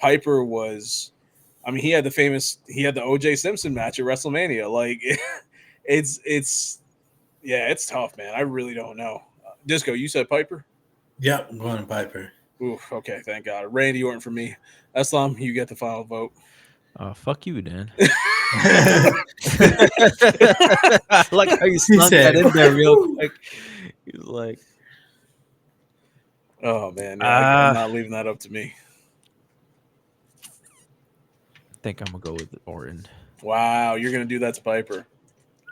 Piper was, I mean, he had the OJ Simpson match at WrestleMania. Like, it's tough, man. I really don't know. Disco, you said Piper? Yep, I'm going to Piper. Oof, okay, thank God. Randy Orton for me. Eslam, you get the final vote. Fuck you, Dan. I like how you snuck that in there real quick. He's like, oh, man. Yeah, I'm not leaving that up to me. I think I'm going to go with Orton. Wow, you're going to do that to Piper.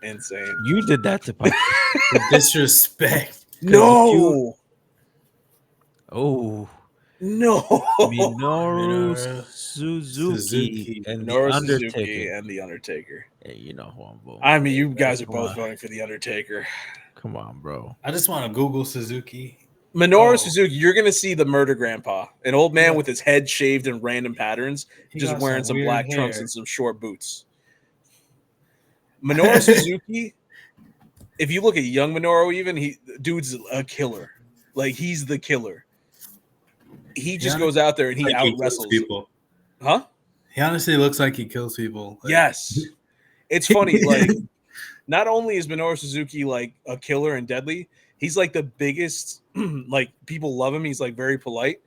Insane. You did that to Piper. The disrespect. No. Oh. No. Minoru Suzuki and the Undertaker. Hey, you know who I'm voting. I mean, you guys are both voting for the Undertaker. Come on, bro. I just want to Google Suzuki. Minoru Suzuki, you're going to see the murder grandpa, an old man with his head shaved in random patterns, just wearing some black trunks and some short boots. Minoru Suzuki, if you look at young Minoru, even dude's a killer. Like, he's the killer. He just goes out there and he out wrestles people. Huh? He honestly looks like he kills people. Like, yes. It's funny. Like, not only is Minoru Suzuki like a killer and deadly, he's like the biggest, like, people love him. He's like very polite.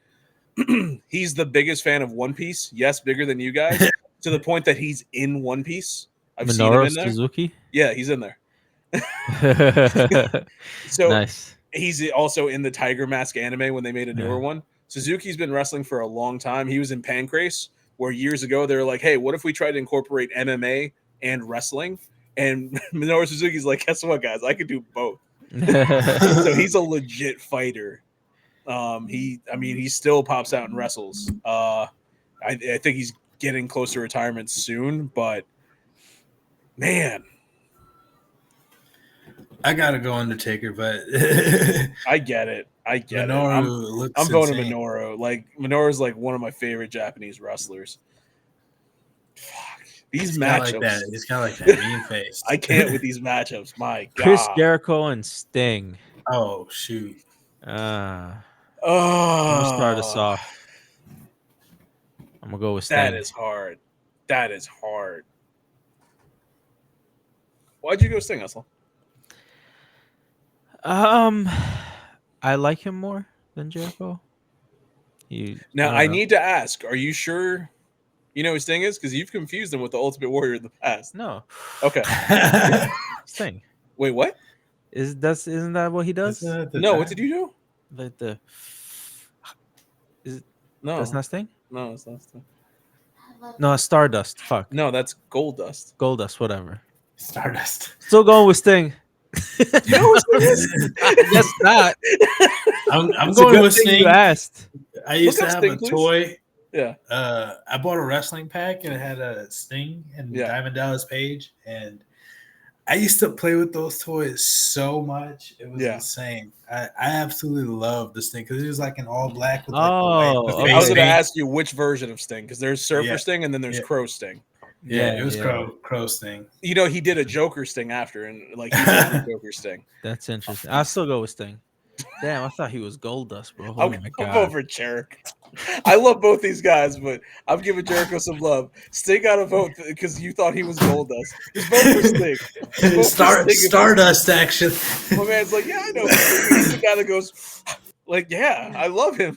He's the biggest fan of One Piece. Yes, bigger than you guys, to the point that he's in One Piece. I've seen him in there. Suzuki? Yeah, he's in there. So nice. He's also in the Tiger Mask anime when they made a newer one. Suzuki's been wrestling for a long time. He was in Pancrase, where years ago they were like, hey, what if we try to incorporate MMA and wrestling? And Minoru Suzuki's like, guess what, guys? I could do both. So he's a legit fighter. He still pops out and wrestles. I think he's getting close to retirement soon, but man. I gotta go Undertaker, but I get it. Minoru I'm voting Minoru. Like, Minoru's like one of my favorite Japanese wrestlers. Fuck. These matchups. He's kind of like that mean face. I can't with these matchups. My God. Chris Jericho and Sting. Oh, shoot. I'm gonna start us off. I'm gonna go with Sting. That is hard. Why'd you go Sting, Eslam? I like him more than Jericho. I need to ask, are you sure you know who Sting is? Because you've confused him with the Ultimate Warrior in the past. No. Okay. Sting. Wait, what? Isn't that what he does? No, what did you do? Like No, That's not Sting? no, it's not Sting. No, it's Stardust. Fuck. No, that's Goldust. Goldust, whatever. Stardust. Still going with Sting. You know who Sting is? I guess not. I'm It's a going good with thing you Sting. asked. I used Look to up have Sting, a please. toy. Yeah. I bought a wrestling pack and it had a Sting and Diamond Dallas Page, and I used to play with those toys so much. It was insane. I absolutely love this thing because it was like an all black with like the okay. I was face going to paint. ask you which version of Sting, because there's Surfer Sting and then there's Crow Sting. Yeah, it was Crow Sting. You know, he did a Joker Sting after, and like he did the Joker Sting. That's interesting. I'll still go with Sting. Damn, I thought he was Goldust, bro. Oh my god. I'm over Jericho. I love both these guys, but I'm giving Jericho some love. Sting got a vote because you thought he was Goldust. Just vote for Sting. Stardust action. My man's like, yeah, I know. He's the guy that goes, like, yeah, I love him.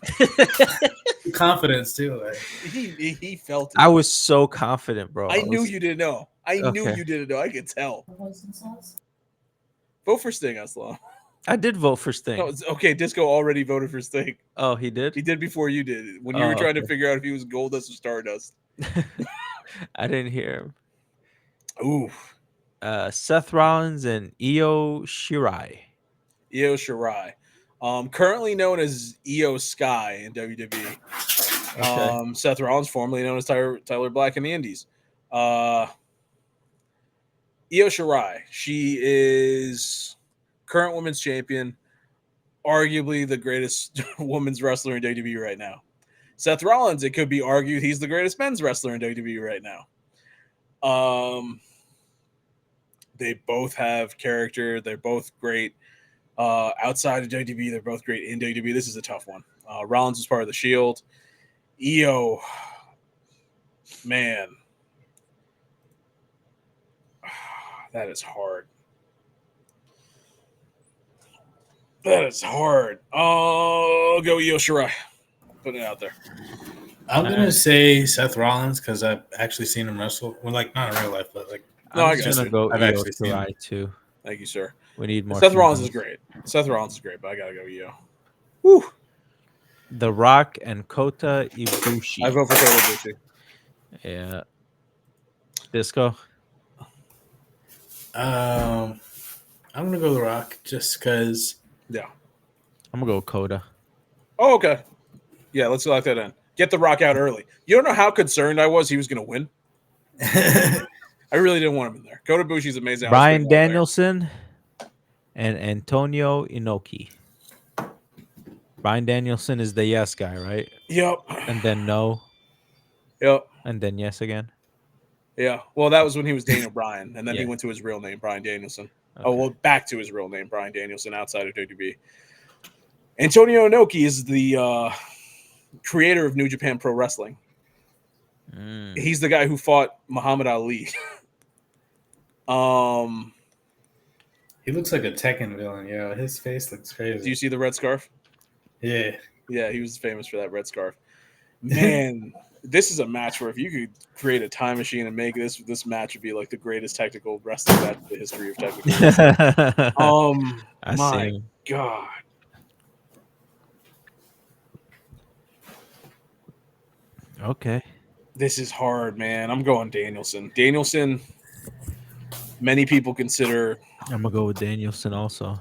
Confidence too. Like. He felt it. I was so confident, bro. I knew you didn't know. I knew you didn't know. I could tell. Vote for Sting, Eslam. I did vote for Sting. No, okay, Disco already voted for Sting. Oh, he did? He did before you did. When you were trying to figure out if he was Goldust or Stardust. I didn't hear him. Ooh. Seth Rollins and Io Shirai. Io Shirai. Currently known as Io Sky in WWE. Okay. Seth Rollins, formerly known as Tyler Black in the Indies. Io Shirai. She is current women's champion, arguably the greatest women's wrestler in WWE right now. Seth Rollins, it could be argued he's the greatest men's wrestler in WWE right now. They both have character. They're both great. Outside of WWE, they're both great in WWE. This is a tough one. Rollins is part of the Shield. Io, man, that is hard. That is hard. Oh, go Io Shirai. Put it out there. I'm gonna say Seth Rollins because I've actually seen him wrestle. Well, like not in real life, but like I'm just gonna go Io Shirai too. Thank you, sir. We need more. Seth Rollins is great. Seth Rollins is great, but I gotta go Io. Woo. The Rock and Kota Ibushi. I vote for Kota Ibushi. Yeah. Disco. I'm gonna go The Rock just because. Yeah. I'm gonna go Kota. Oh, okay. Yeah, let's lock that in. Get The Rock out early. You don't know how concerned I was he was gonna win. I really didn't want him in there. Kota Ibushi's amazing. Bryan Danielson and Antonio Inoki. Bryan Danielson is the yes guy, right? Yep. And then no. Yep. And then yes again. Yeah. Well, that was when he was Daniel Bryan, and then he went to his real name, Bryan Danielson. Okay. Oh, well, back to his real name, Bryan Danielson, outside of WWE. Antonio Inoki is the creator of New Japan Pro Wrestling. He's the guy who fought Muhammad Ali. He looks like a Tekken villain. Yeah, his face looks crazy. Do you see the red scarf? Yeah. Yeah, he was famous for that red scarf. Man, this is a match where if you could create a time machine and make this match would be like the greatest technical wrestling match in the history of technical wrestling. My God. Okay. This is hard, man. I'm going Danielson. Danielson, many people consider. I'm going to go with Danielson also.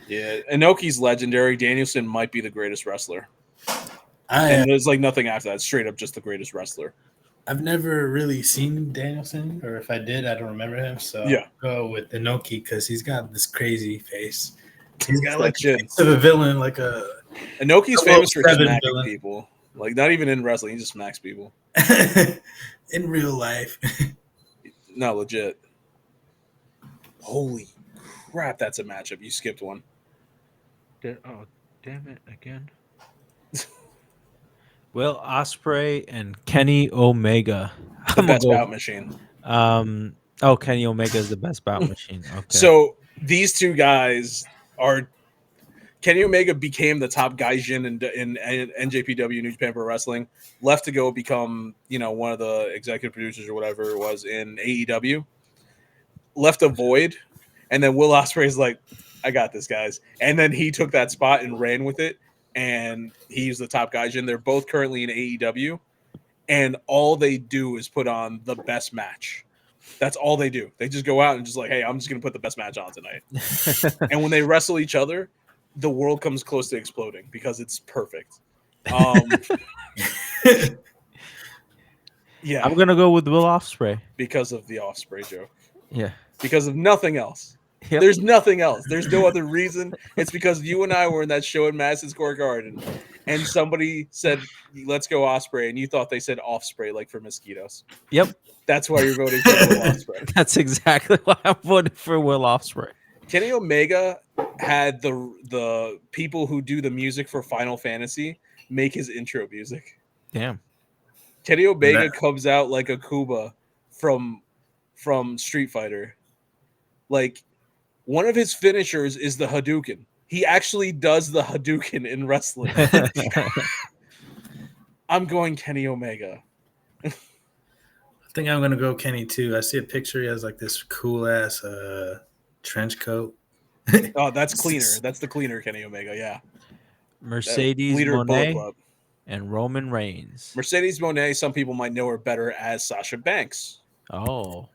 Yeah, Inoki's legendary. Danielson might be the greatest wrestler. And there's like nothing after that. Straight up just the greatest wrestler. I've never really seen Danielson, or if I did, I don't remember him. So I'll go with Inoki because he's got this crazy face. He's got like a face of a villain, like a. Inoki's famous for smacking people. Like not even in wrestling, he just smacks people. In real life. No, legit. Holy crap, that's a matchup. You skipped one. Oh, damn it, again. Will Ospreay and Kenny Omega. The best bout machine. Kenny Omega is the best bout machine. Okay. So these two guys are. Kenny Omega became the top gaijin in NJPW, New Japan Pro Wrestling. Left to go become, one of the executive producers or whatever it was in AEW. Left a void, and then Will Ospreay's like, "I got this, guys." And then he took that spot and ran with it, and he's the top guy. And they're both currently in AEW, and all they do is put on the best match. That's all they do. They just go out and just like, hey, I'm just gonna put the best match on tonight. And when they wrestle each other, the world comes close to exploding because it's perfect. Yeah, I'm gonna go with Will Ospreay because of the Ospreay joke. Yeah. Because of nothing else. Yep. There's nothing else. There's no other reason. It's because you and I were in that show in Madison Square Garden, and somebody said, "Let's go Ospreay," and you thought they said "Offspray" like for mosquitoes. Yep. That's why you're voting for Will Ospreay. That's exactly why I'm voting for Will Ospreay. Kenny Omega had the people who do the music for Final Fantasy make his intro music. Damn. Kenny Omega comes out like a Kuba from Street Fighter. Like, one of his finishers is the Hadouken. He actually does the Hadouken in wrestling. I'm going Kenny Omega. I think I'm gonna go Kenny too. I see a picture. He has like this cool ass trench coat. Oh, that's cleaner. That's the cleaner Kenny Omega. Yeah. Mercedes Moné and Roman Reigns. Mercedes Moné. Some people might know her better as Sasha Banks. Oh.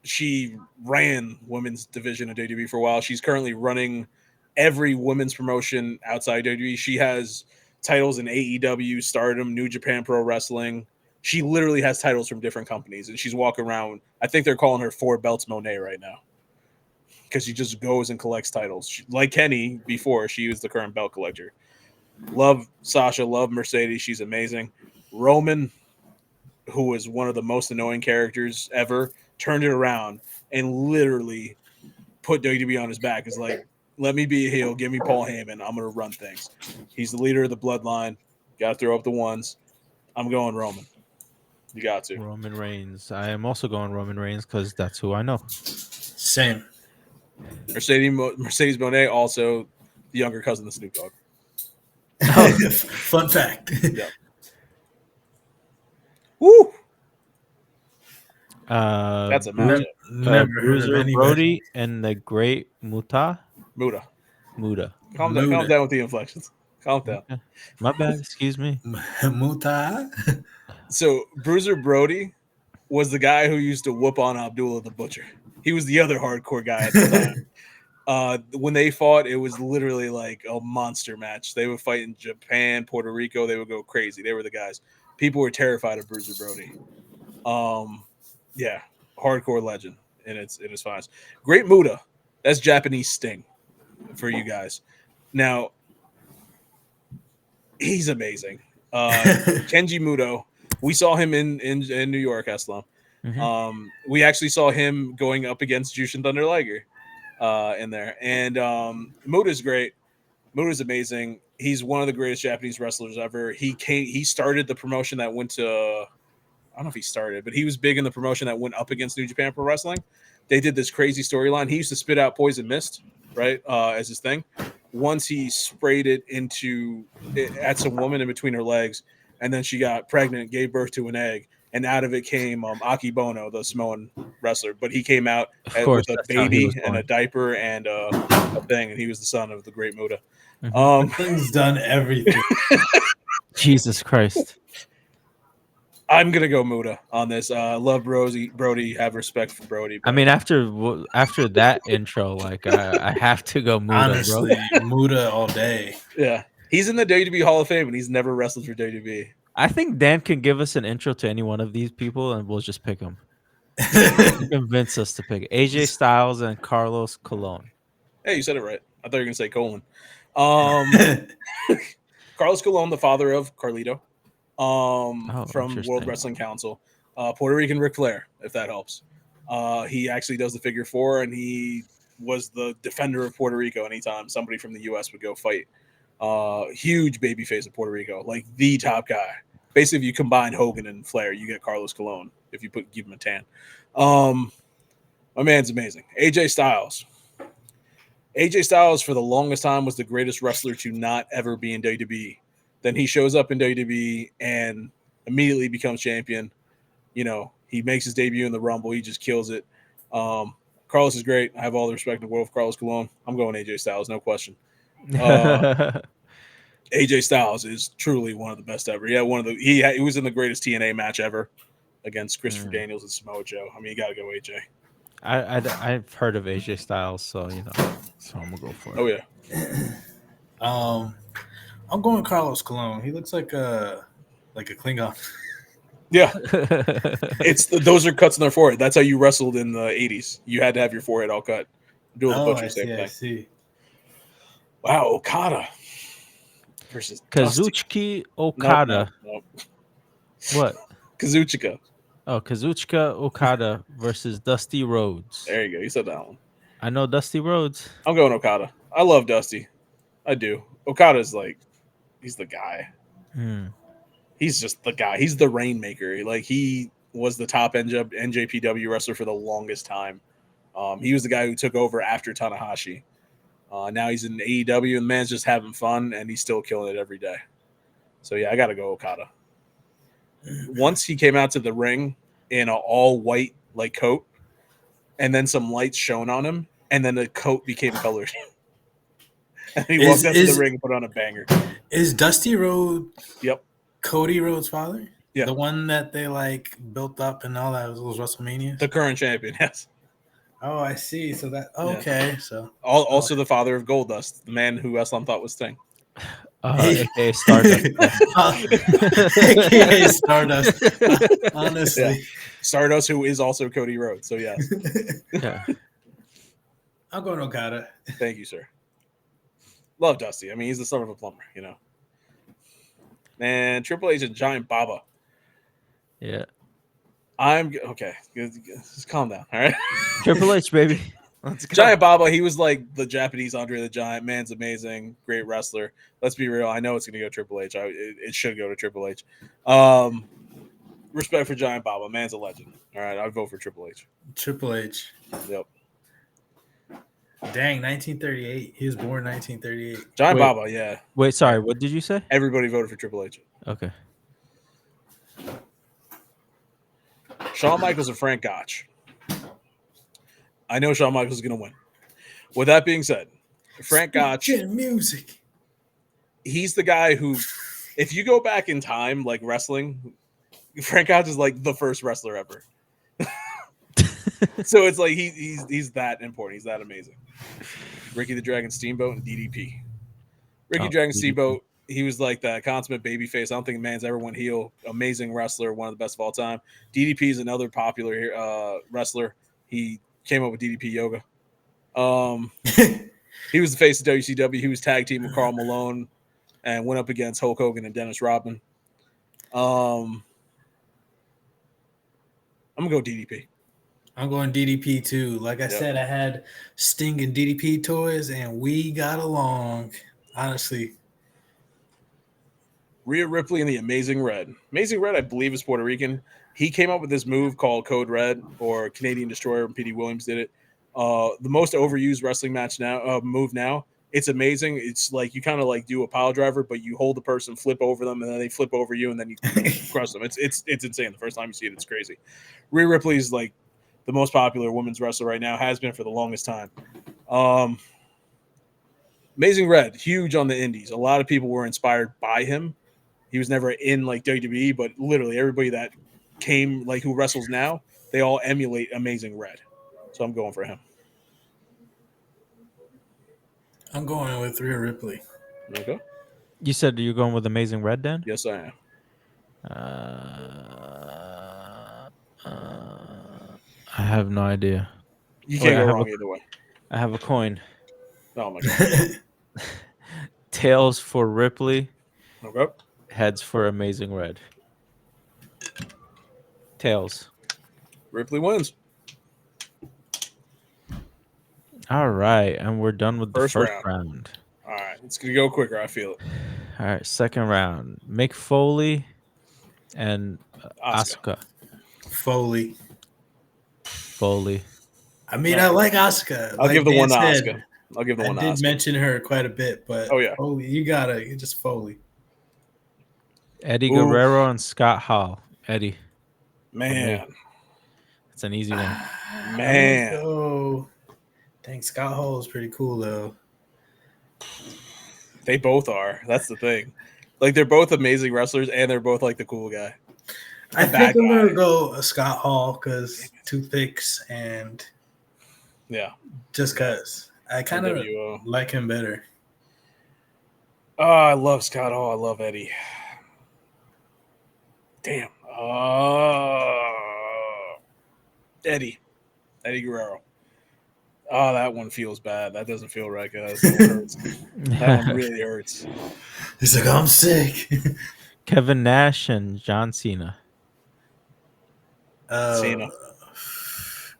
She ran women's division of WWE for a while. She's currently running every women's promotion outside WWE. She has titles in AEW, Stardom, New Japan Pro Wrestling. She literally has titles from different companies, and she's walking around. I think they're calling her 4 belts Monet right now because she just goes and collects titles. Like Kenny before, she was the current belt collector. Love Sasha, love Mercedes. She's amazing. Roman, who is one of the most annoying characters ever, turned it around and literally put WWE on his back. Is like, let me be a heel. Give me Paul Heyman. I'm going to run things. He's the leader of the bloodline. Got to throw up the ones. I'm going Roman. You got to. Roman Reigns. I am also going Roman Reigns because that's who I know. Same. Mercedes Moné, also the younger cousin of Snoop Dogg. Fun fact. Yep. Woo! That's a matchup. Bruiser Brody and the Great Muta. Muda. Calm Muda. down with the inflections. Calm down. Okay. My bad. Excuse me. Muta. So Bruiser Brody was the guy who used to whoop on Abdullah the Butcher. He was the other hardcore guy at the time. When they fought, it was literally like a monster match. They would fight in Japan, Puerto Rico. They would go crazy. They were the guys. People were terrified of Bruiser Brody. Yeah, hardcore legend in its finest. Great Muda. That's Japanese Sting for you guys. Now, he's amazing. Kenji Muto. We saw him in New York, Eslam. Mm-hmm. We actually saw him going up against Jushin Thunder Liger in there. And Muta's great. Muta's amazing. He's one of the greatest Japanese wrestlers ever. He started the promotion that went to I don't know if he started, but he was big in the promotion that went up against New Japan Pro Wrestling. They did this crazy storyline. He used to spit out poison mist, right, as his thing. Once he sprayed it at some woman in between her legs, and then she got pregnant, gave birth to an egg, and out of it came Aki Bono, the Samoan wrestler. But he came out with a baby and a diaper and a thing, and he was the son of the Great Muta. Thing's done everything. Jesus Christ. I'm gonna go Muta on this. Love Brody. Have respect for Brody. I mean, after that intro, like I have to go Muta. Honestly, bro. Muta all day. Yeah, he's in the WWE Hall of Fame, and he's never wrestled for WWE. I think Dan can give us an intro to any one of these people, and we'll just pick them. Convince us to pick AJ Styles and Carlos Colon. Hey, you said it right. I thought you were gonna say Colon. Carlos Colon, the father of Carlito. From World Wrestling Council, Puerto Rican Ric Flair, if that helps. He actually does the figure 4, and he was the defender of Puerto Rico anytime somebody from the U.S. would go fight. Huge babyface of Puerto Rico, like the top guy. Basically, if you combine Hogan and Flair, you get Carlos Colon. If you give him a tan, my man's amazing. AJ Styles. AJ Styles for the longest time was the greatest wrestler to not ever be in WWE. Then he shows up in WWE and immediately becomes champion. You know, he makes his debut in the Rumble. He just kills it. Carlos is great. I have all the respect in the world for Carlos Colon. I'm going AJ Styles, no question. AJ Styles is truly one of the best ever. Yeah, one of the he was in the greatest TNA match ever against Christopher Daniels and Samoa Joe. I mean, you got to go AJ. I've heard of AJ Styles, so so I'm gonna go for Oh it. yeah. I'm going Carlos Colon. He looks like a Klingon. Yeah, those are cuts on their forehead. That's how you wrestled in the 80s. You had to have your forehead all cut. Doing the butcher, same thing. I see. Wow, Okada versus Dusty. Kazuchika Nope, Okada. nope. What? Kazuchika. Oh, Kazuchika Okada versus Dusty Rhodes. There you go. You said that one. I know Dusty Rhodes. I'm going Okada. I love Dusty. I do. Okada's he's the guy. He's just the guy. He's the rainmaker. Like, he was the top NJPW wrestler for the longest time. He was the guy who took over after Tanahashi. Now he's in AEW, and the man's just having fun, and he's still killing it every day. So yeah, I got to go Okada. Once he came out to the ring in an all white coat, and then some lights shone on him, and then the coat became colored. And he walked out to the ring and put on a banger. Is Dusty Rhodes? Yep. Cody Rhodes' father? Yeah. The one that they built up and all that, those WrestleManias? The current champion, yes. Oh, I see. So that okay. Yeah. So also the father of Goldust, the man who Eslam thought was Sting. AKA Stardust. AKA Stardust. Honestly. Yeah. Stardust, who is also Cody Rhodes. So yes. Yeah. I'm going Okada. Thank you, sir. Love Dusty. I mean, he's the son of a plumber, Man, Triple H and Giant Baba. Yeah. I'm okay. Just calm down, all right? Triple H, baby. Let's go. Giant Baba, he was like the Japanese Andre the Giant. Man's amazing, great wrestler. Let's be real. I know it's going to go Triple H. It should go to Triple H. Respect for Giant Baba. Man's a legend. All right, I'd vote for Triple H. Triple H. Yep. Dang, 1938. He was born 1938. Giant Baba, yeah. Wait, sorry. What did you say? Everybody voted for Triple H. Okay. Shawn Michaels and Frank Gotch. I know Shawn Michaels is going to win. With that being said, Frank Gotch, music. He's the guy who, if you go back in time, like wrestling, Frank Gotch is like the first wrestler ever. So it's like he's that important. He's that amazing. Ricky the Dragon Steamboat and DDP. Ricky Dragon Steamboat, he was like the consummate babyface. I don't think man's ever went heel. Amazing wrestler, one of the best of all time. DDP is another popular wrestler. He came up with DDP Yoga. He was the face of WCW. He was tag team with Karl Malone and went up against Hulk Hogan and Dennis Rodman. I'm gonna go DDP. I'm going DDP too. Like I said, I had Sting and DDP toys, and we got along. Honestly. Rhea Ripley and the Amazing Red. Amazing Red, I believe, is Puerto Rican. He came up with this move called Code Red, or Canadian Destroyer, and P.D. Williams did it. The most overused wrestling move now. It's amazing. It's like you kind of like do a pile driver, but you hold the person, flip over them, and then they flip over you, and then you crush them. It's insane. The first time you see it, it's crazy. Rhea Ripley is like the most popular women's wrestler right now, has been for the longest time. Amazing Red, huge on the indies. A lot of people were inspired by him. He was never in like WWE, but literally everybody that came, like who wrestles now, they all emulate Amazing Red. So I'm going for him. I'm going with Rhea Ripley. Okay. You said you're going with Amazing Red, Dan? Yes, I am. I have no idea. You can't go wrong either way. I have a coin. Oh my god. Tails for Ripley. Okay. Heads for Amazing Red. Tails. Ripley wins. All right, and we're done with the first round. All right, it's gonna go quicker. I feel it. All right, second round. Mick Foley and Asuka. Foley. I mean, I like Asuka. I'll give the one to Asuka. I'll give the one to Asuka. I did mention her quite a bit, but Foley, you just Foley. Eddie Guerrero and Scott Hall. Eddie. Man. It's an easy one. Man. Oh, dang, Scott Hall is pretty cool, though. They both are. That's the thing. Like they're both amazing wrestlers, and they're both like the cool guy. I think I'm gonna go Scott Hall because toothpicks and just because I kind of like him better. Oh, I love Scott Hall. I love Eddie. Damn. Eddie Guerrero. Oh, that one feels bad. That doesn't feel right, guys. That one hurts. That one really hurts. He's like, I'm sick. Kevin Nash and John Cena. Cena.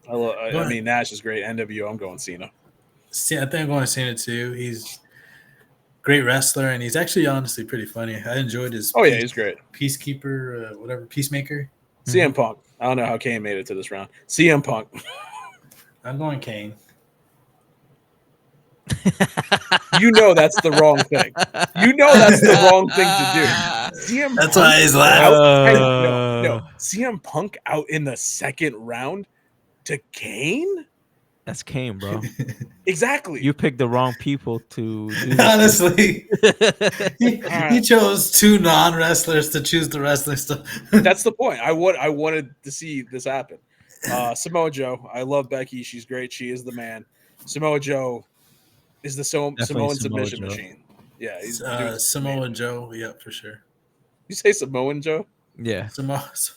I mean, Nash is great. NWO, I'm going Cena. I think I'm going Cena too. He's a great wrestler, and he's actually honestly pretty funny. I enjoyed his. Oh, yeah, he's great. Peacekeeper, whatever, Peacemaker. CM Punk. I don't know how Kane made it to this round. CM Punk. I'm going Kane. You know that's the wrong thing. You know that's the wrong thing to do. CM That's Punk why he's laughing. No. CM Punk out in the second round to Kane? That's Kane, bro. Exactly. You picked the wrong people to do this. Honestly, he chose two non-wrestlers to choose the wrestling stuff. That's the point. I wanted to see this happen. Samoa Joe. I love Becky. She's great. She is the man. Samoa Joe is the Samoan submission machine. Yeah, he's Samoa Joe. Yeah, for sure. You say Samoan Joe? Yeah. Samosa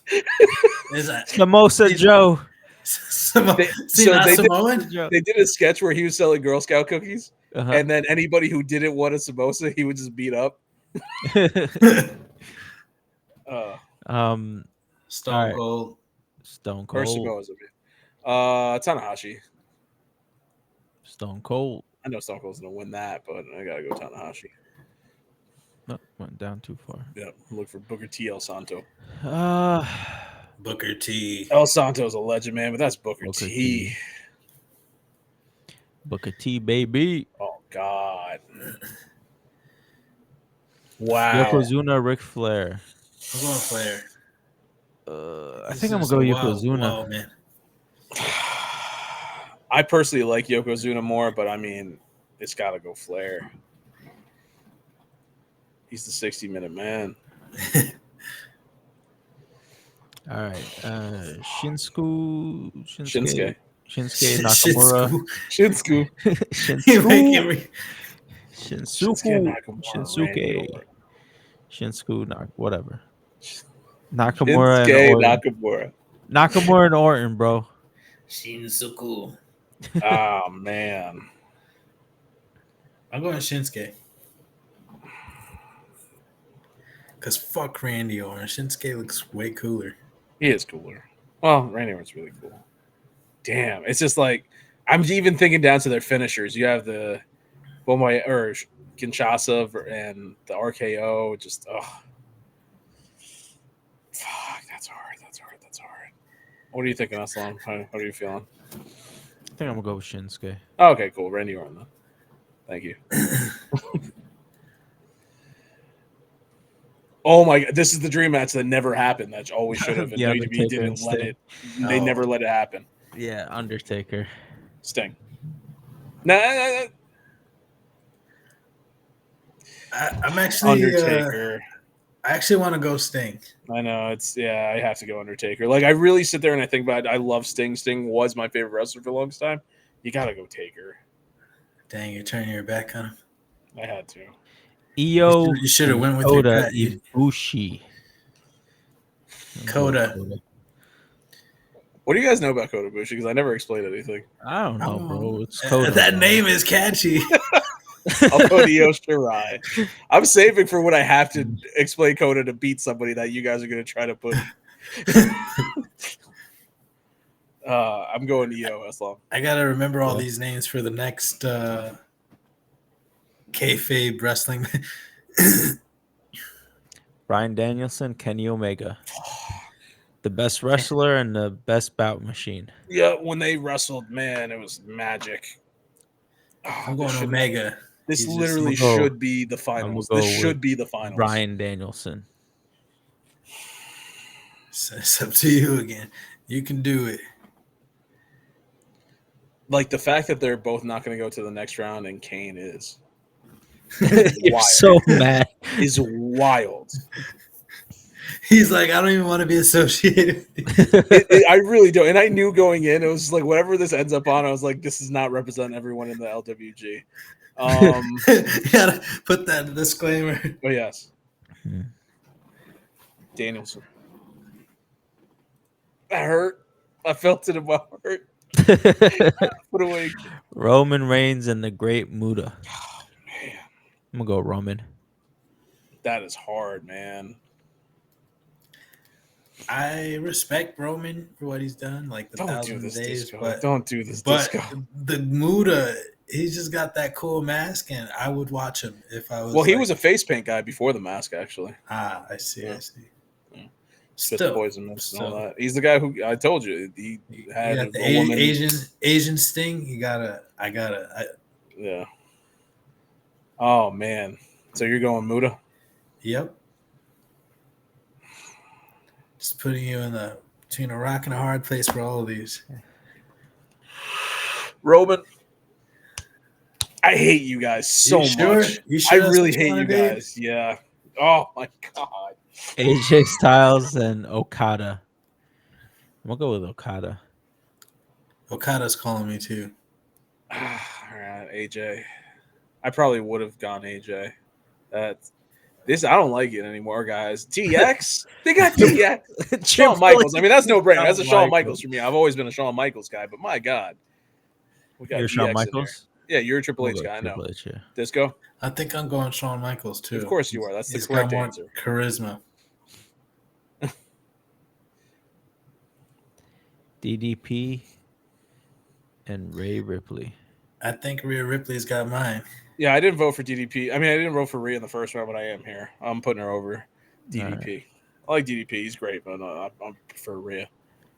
Joe. They did a sketch where he was selling Girl Scout cookies, and then anybody who didn't want a samosa, he would just beat up. Stone Cold. Or Samoa's Tanahashi. Stone Cold. I know Stone Cold's gonna win that, but I gotta go Tanahashi. No, went down too far. Yeah, look for Booker T. El Santo. Booker T. El Santo's a legend, man, but that's Booker T. Booker T, baby. Oh God. Wow. Yokozuna, Ric Flair. I'm going Flair. I think I'm gonna go Yokozuna. Wow, man. I personally like Yokozuna more, but I mean, it's got to go Flair. He's the 60-minute man. All right, Shinsuke Nakamura. Shinsuke, whatever. Nakamura and Orton, bro. Shinsuke. Oh man, I'm going Shinsuke. Cause fuck Randy Orton. Shinsuke looks way cooler. He is cooler. Well, Randy Orton's really cool. Damn, it's just like I'm even thinking down to their finishers. You have the Kinshasa and the RKO. Just fuck, that's hard. What are you thinking, Eslam? How are you feeling? I think I'm gonna go with Shinsuke. Oh, okay, cool. Randy Orton, though. Thank you. Oh my God, this is the dream match that never happened. That always should have. And WWE didn't let it. They never let it happen. Yeah, Undertaker. Sting. Nah. I'm actually Undertaker. I actually want to go Sting. I know I have to go Undertaker. Like I really sit there and I think about it. I love Sting. Sting was my favorite wrestler for the longest time. You gotta go Taker. Dang, you're turning your back on him. I had to. Io. You should have went with your gut. Ibushi. Kota. What do you guys know about Kota Ibushi? Because I never explained anything. I don't know, bro. It's Kota. That name is catchy. I'll put Io Shirai. I'm saving for when I have to explain Kota to beat somebody that you guys are going to try to put. I'm going Io Eslam. I got to remember all these names for the next kayfabe wrestling. Bryan Danielson, Kenny Omega. The best wrestler and the best bout machine. Yeah, when they wrestled, man, it was magic. I'm going Omega. This literally should be the finals. This should be the finals. Bryan Danielson. It's up to you again. You can do it. Like the fact that they're both not going to go to the next round and Kane is. You're so mad. Is wild. He's like, I don't even want to be associated with these. I really don't. And I knew going in, it was like, whatever this ends up on, I was like, this does not represent everyone in the LWG. You gotta put that disclaimer. Oh, yes. Danielson. That hurt. I felt it in my heart. Put away. Roman Reigns and the Great Muta. Oh, man. I'm gonna go Roman. That is hard, man. I respect Roman for what he's done, like the Don't do 1,000 this, days. Disco. But Don't do this, but Disco. the Muda, he's just got that cool mask, and I would watch him if I was. Well, he was a face paint guy before the mask, actually. I see. Yeah. I see. Yeah. Still, Spit the poison mist and all that. He's the guy who I told you he had you got a woman. Asian Sting. Yeah. Oh man. So you're going Muda? Yep. Just putting you in between a rock and a hard place for all of these. Roman. I hate you guys so much. You sure I really hate you guys. Yeah. Oh my god. AJ Styles and Okada. I'm gonna go with Okada. Okada's calling me too. All right, AJ. I probably would have gone AJ. This I don't like it anymore, guys. TX, they got TX. Shawn Michaels. I mean, that's no brainer. That's a Shawn Michaels for me. I've always been a Shawn Michaels guy, but my God, we got You're DX Shawn Michaels. Yeah, you're a Triple H guy. I know. Triple H, yeah. Disco. I think I'm going Shawn Michaels too. Of course you are. That's the He's correct got more answer. Charisma. DDP and Ray Ripley. I think Rhea Ripley's got mine. Yeah, I didn't vote for DDP. I mean, I didn't vote for Rhea in the first round, but I am here. I'm putting her over DDP. Right. I like DDP. He's great, but I prefer Rhea.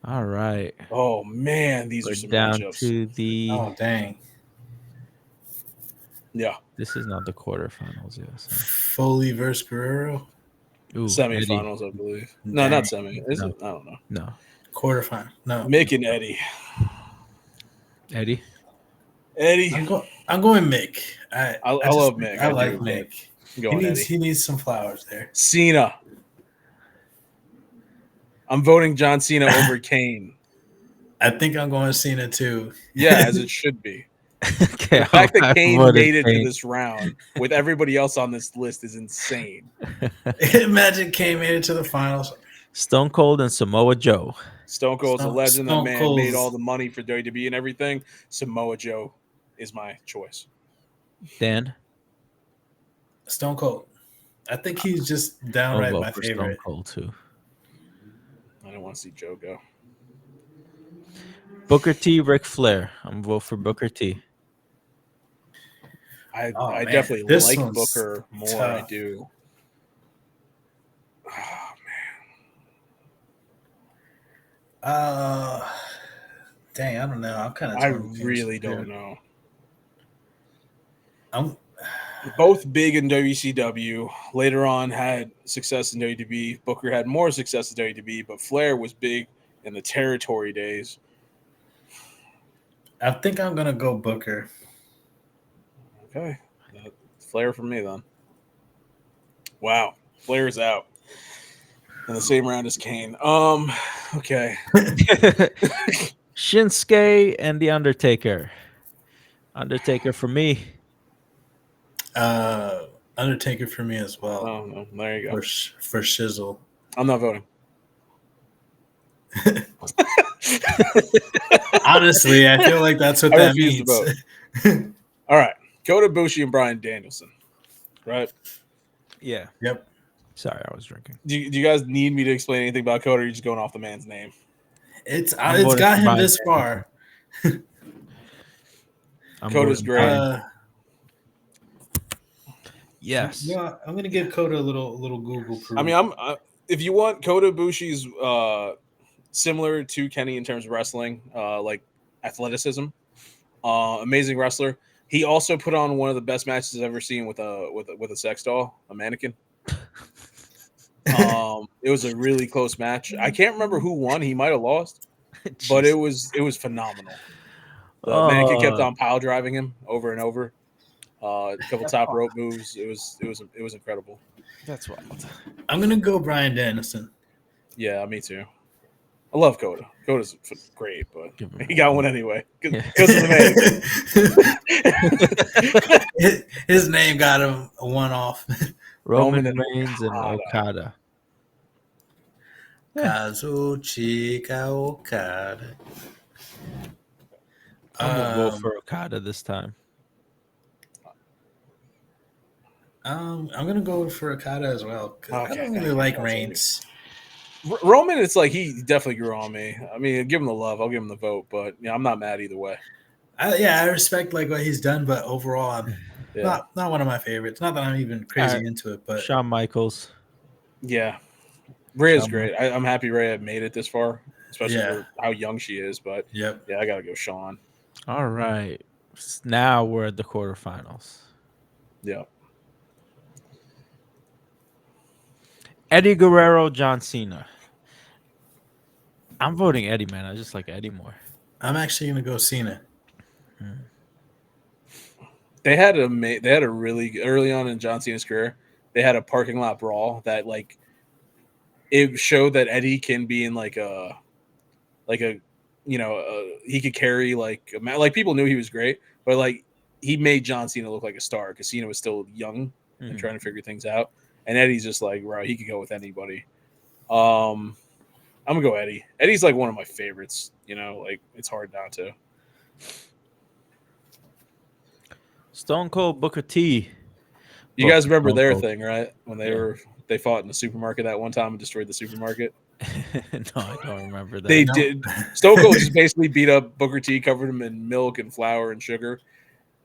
All right. Oh man, these are some down matchups. To the. Oh dang. Yeah. This is not the quarterfinals yet. So. Foley versus Guerrero. Ooh, semifinals, Eddie. I believe. No, not semi. Is it? I don't know. No. Quarterfinal. No. Mick and Eddie. Eddie. I'm going Mick. I love Mick. I like Mick. He needs some flowers there. Cena. I'm voting John Cena over Kane. I think I'm going Cena too. Yeah, as it should be. Okay, the fact that Kane made it to this round with everybody else on this list is insane. Imagine Kane made it to the finals. Stone Cold and Samoa Joe. Stone Cold's a legend. That man made all the money for WWE and everything. Samoa Joe is my choice. Dan? Stone Cold. I think he's just downright my favorite. Stone Cold too. I don't want to see Joe go. Booker T, Ric Flair. I'm gonna vote for Booker T. I definitely like Booker more. Tough. I do. Oh man. Dang, I don't know. I'm kind of. I really don't know. Both big in WCW. Later on, had success in WWE. Booker had more success in WWE, but Flair was big in the territory days. I think I'm gonna go Booker. Okay, Flair for me then. Wow, Flair's out in the same round as Kane. Okay. Shinsuke and the Undertaker. Undertaker for me. Undertaker for me as well. Oh no, there you go. For Shizzle. I'm not voting. Honestly, I feel like that's what that means. All right, Kota Ibushi and Bryan Danielson. Right? Yeah. Yep. Sorry, I was drinking. Do you guys need me to explain anything about Kota, or are you just going off the man's name? It's got him this far. Kota's great. Yes. Yeah, I'm gonna give Kota a little Google proof. I mean, if you want Kota Ibushi's similar to Kenny in terms of wrestling, like athleticism, amazing wrestler. He also put on one of the best matches I've ever seen with a sex doll, a mannequin. It was a really close match. I can't remember who won. He might have lost, but it was phenomenal. The mannequin kept on pile driving him over and over. A couple top rope moves. It was incredible. That's wild. I'm gonna go Bryan Danielson. Yeah, me too. I love Coda. Coda's great, but Give him he got one. one anyway Yeah. because of the name. His name got him a one off. Roman and Reigns and Okada. Kazuchika Okada. I'm gonna go for Okada this time. I'm gonna go for Okada as well. I Okay, don't really like Reigns. Roman, it's like he definitely grew on me. I mean, give him the love. I'll give him the vote, but yeah, I'm not mad either way. I respect like what he's done, but overall, I'm not one of my favorites. Not that I'm even crazy into it, but Shawn Michaels. Yeah, Rhea is great. I'm happy Rhea made it this far, especially for how young she is. But yeah, I gotta go Shawn. All right, now we're at the quarterfinals. Yeah. Eddie Guerrero, John Cena. I'm voting Eddie, man. I just like Eddie more. I'm actually gonna go Cena. They had a really early on in John Cena's career. They had a parking lot brawl that like it showed that Eddie can be in like a he could carry like people knew he was great, but like he made John Cena look like a star because Cena was still young and trying to figure things out, and Eddie's just like, bro, he could go with anybody. I'm gonna go Eddie. Eddie's like one of my favorites. Like it's hard not to. Stone Cold, Booker T. You guys remember their thing, right? When they fought in the supermarket that one time and destroyed the supermarket. No, I don't remember that. They did. Stone Cold just basically beat up Booker T, covered him in milk and flour and sugar.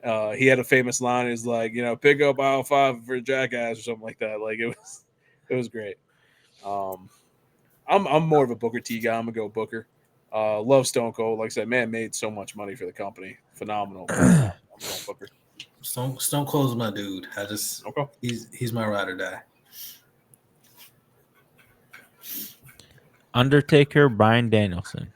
He had a famous line. He's like, pick up aisle 5 for Jackass or something like that. Like it was great. I'm more of a Booker T guy. I'm gonna go Booker. Love Stone Cold. Like I said, man made so much money for the company. Phenomenal. I'm going Booker. Stone Cold's my dude. He's my ride or die. Undertaker, Bryan Danielson.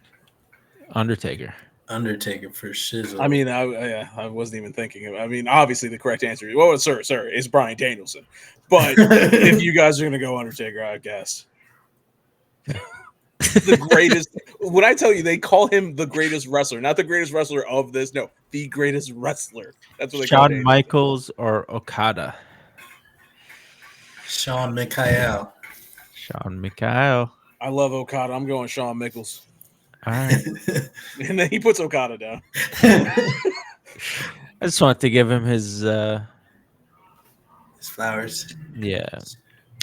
Undertaker for shizzle. I mean, I wasn't even thinking. I mean, obviously the correct answer, sir, is Bryan Danielson. But if you guys are gonna go Undertaker, I guess the greatest. When I tell you, they call him the greatest wrestler, not the greatest wrestler of this. No, the greatest wrestler. That's what they call him. Shawn Michaels or Okada. Shawn Michael. I love Okada. I'm going Shawn Michaels. All right. And then he puts Okada down. I just wanted to give him his flowers. Yeah.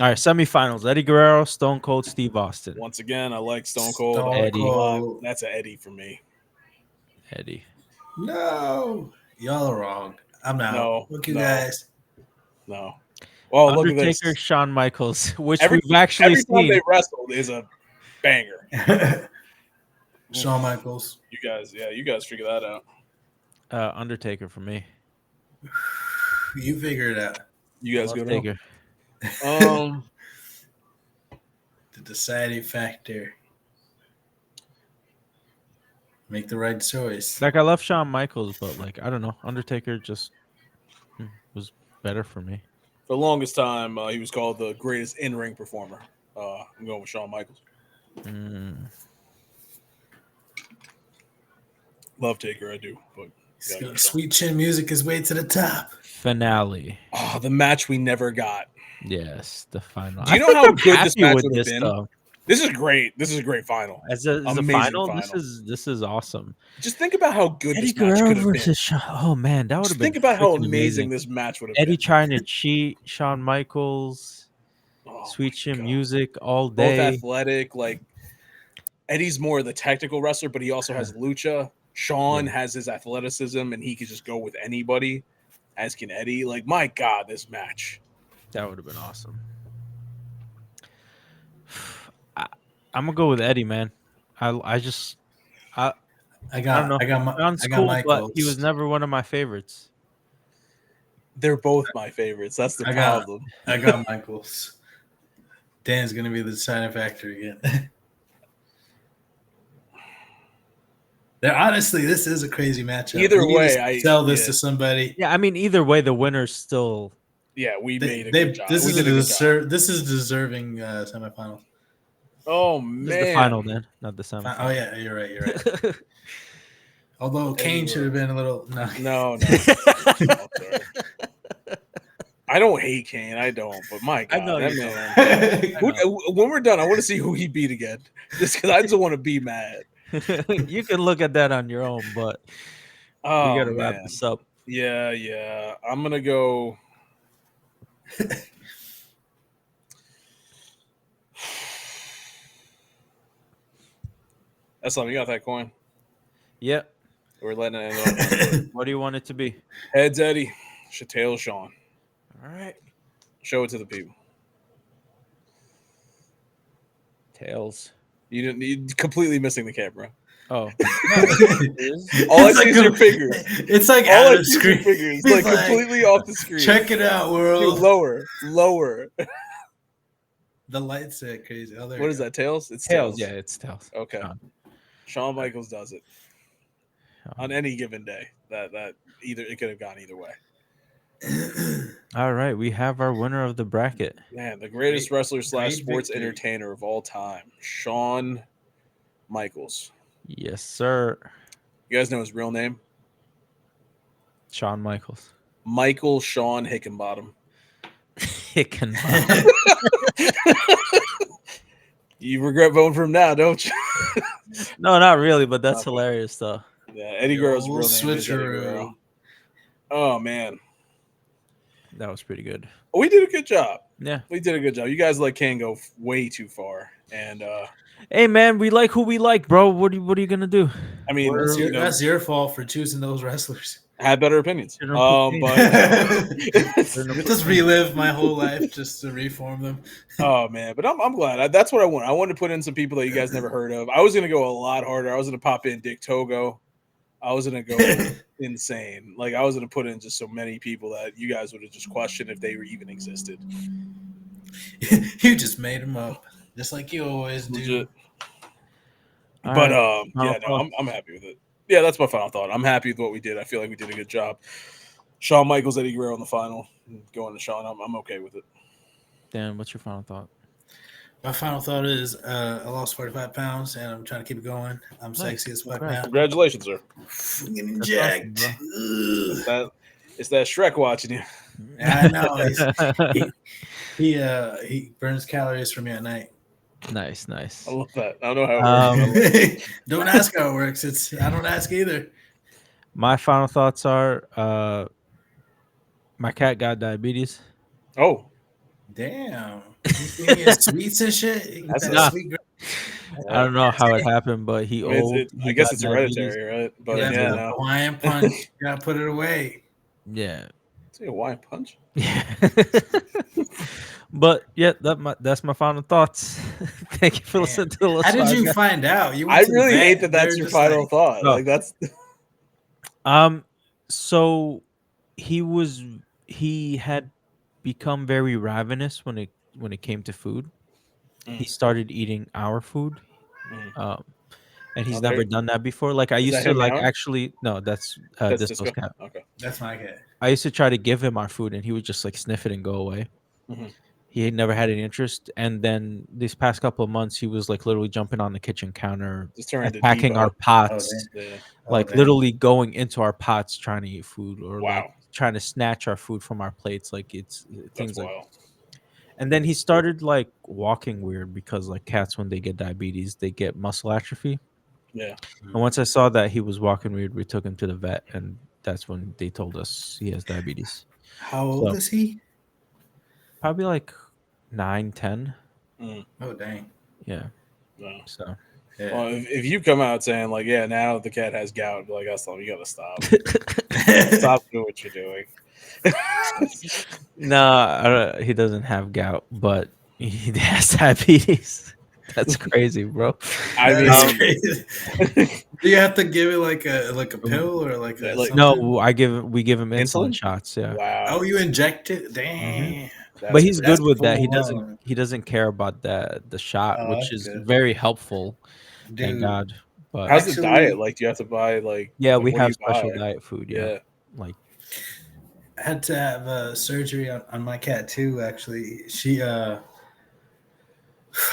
All right, semifinals. Eddie Guerrero, Stone Cold, Steve Austin. Once again, I like Stone Cold. Eddie. That's an Eddie for me. Eddie. No. Y'all are wrong. I'm out. No. Look, you guys. No. Well, look at this. Undertaker, Shawn Michaels, which we've actually every seen. Every time they wrestled is a banger. Shawn Michaels. You guys figure that out. Undertaker for me. You figure it out. You guys go Taker. The deciding factor. Make the right choice. Like I love Shawn Michaels, but like I don't know, Undertaker just was better for me. For the longest time, he was called the greatest in-ring performer. I'm going with Shawn Michaels. Love Taker, I do. But Sweet Chin Music is way to the top. Finale. Oh, the match we never got. Yes, the final. Do you know how good this match would have been? This is great. This is a great final. As a final, this is awesome. Just think about how good Eddie this match Guerrero could have versus been. Oh man, that would have been. Think about how amazing this match would have been. Eddie trying to cheat, Shawn Michaels, Sweet Chin Music all day. Both athletic. Like Eddie's more of the technical wrestler, but he also has lucha. Shawn has his athleticism, and he could just go with anybody. As can Eddie. Like my God, this match. That would have been awesome. I'm gonna go with Eddie, man. I don't know. I got Michaels, but he was never one of my favorites. They're both my favorites. That's the problem. I got Michaels. Dan's gonna be the deciding factor again. Honestly, this is a crazy matchup. Either We need way, to sell this to somebody. Yeah, I mean, either way, the winner's still. Yeah, we made a good job. This we is did a good job. This is deserving semifinals. Oh This is the final, man. then, not the semifinal. Oh yeah, you're right. You're right. Although Kane should have been a little no. Sorry. I don't hate Kane. I don't. But my God, that man. When we're done, I want to see who he beat again. Just because I just want to be mad. You can look at that on your own, but we gotta wrap this up. Yeah. I'm gonna go. Eslam, you got that coin? Yep. We're letting it end up. What do you want it to be? Heads Eddie, tails Sean. All right. Show it to the people. Tails. You're completely missing the camera. Oh. All I see is your fingers. It's like all out I of see screen. Is your fingers, like completely off the screen. Check it out, world. Dude, lower. The lights are crazy. Oh, what is that? Tails? It's tails. Yeah, it's tails. Okay. Shawn Michaels does it on any given day. That either it could have gone either way. All right, we have our winner of the bracket. Man, the greatest wrestler / sports entertainer of all time, Shawn Michaels. Yes, sir. You guys know his real name? Shawn Michaels. Michael Shawn Hickenbottom. Hickenbottom. You regret voting for him now, don't you? No, not really, but that's hilarious, though. Yeah, Eddie Guerrero's real name is Eddie Guerrero. Oh, man. That was pretty good. We did a good job. Yeah. We did a good job. You guys let Kane go way too far. And hey, man, we like who we like, bro. What are you going to do? I mean, that's your fault for choosing those wrestlers. I had better opinions. But just relive my whole life just to reform them. Oh man, but I'm glad. That's what I want. I wanted to put in some people that you guys never heard of. I was gonna go a lot harder. I was gonna pop in Dick Togo. I was gonna go insane. Like I was gonna put in just so many people that you guys would have just questioned if they even existed. You just made them up, just like you always do. Legit. But I'm happy with it. Yeah, that's my final thought. I'm happy with what we did. I feel like we did a good job. Shawn Michaels, Eddie Guerrero in the final. Going to Shawn, I'm okay with it. Dan, what's your final thought? My final thought is I lost 45 pounds and I'm trying to keep it going. I'm sexy as fuck now. Congratulations, sir. Fucking jacked. Awesome, it's that Shrek watching you. I know. He burns calories for me at night. Nice. I love that. I don't know how it works. Don't ask how it works. I don't ask either. My final thoughts are my cat got diabetes. Oh. Damn. Sweets and shit. That's enough. I don't know how it happened, but he I guess it's hereditary, right? But yeah, Hawaiian punch. You gotta put it away. Yeah. Is it a Hawaiian punch? Yeah. But yeah, that's my final thoughts. Thank you for listening to the. How did you find out? I really hate that that's your final thought. No. Like that's. So he had become very ravenous when it came to food. He started eating our food. And he's never done that before. Like I used to like actually no, that's Disco's cat. Okay, that's my cat. I used to try to give him our food, and he would just like sniff it and go away. Mm-hmm. He had never had any interest, and then these past couple of months, he was like literally jumping on the kitchen counter, attacking our pots, literally going into our pots trying to eat food, or like trying to snatch our food from our plates. Like it's things like. And then he started like walking weird because like cats, when they get diabetes, they get muscle atrophy. Yeah. And once I saw that he was walking weird, we took him to the vet, and that's when they told us he has diabetes. How old is he? Probably like 9, 10. Oh dang. Yeah. No. So. Yeah. Well, if you come out saying like, yeah, now the cat has gout, be like, Eslam, you gotta stop. Stop doing what you're doing. No, he doesn't have gout, but he has diabetes. That's crazy, bro. I mean, crazy. Do you have to give it like a pill or like no? We give him insulin shots. Yeah. Wow. Oh, you inject it? Damn. But he's good with that. He doesn't care about the shot, which is very helpful. Thank God. But How's the diet? Actually, Like, do you have to buy yeah, like we what do have you buy? special diet food. Yeah, Yeah. like I had to have surgery on my cat too. Actually, she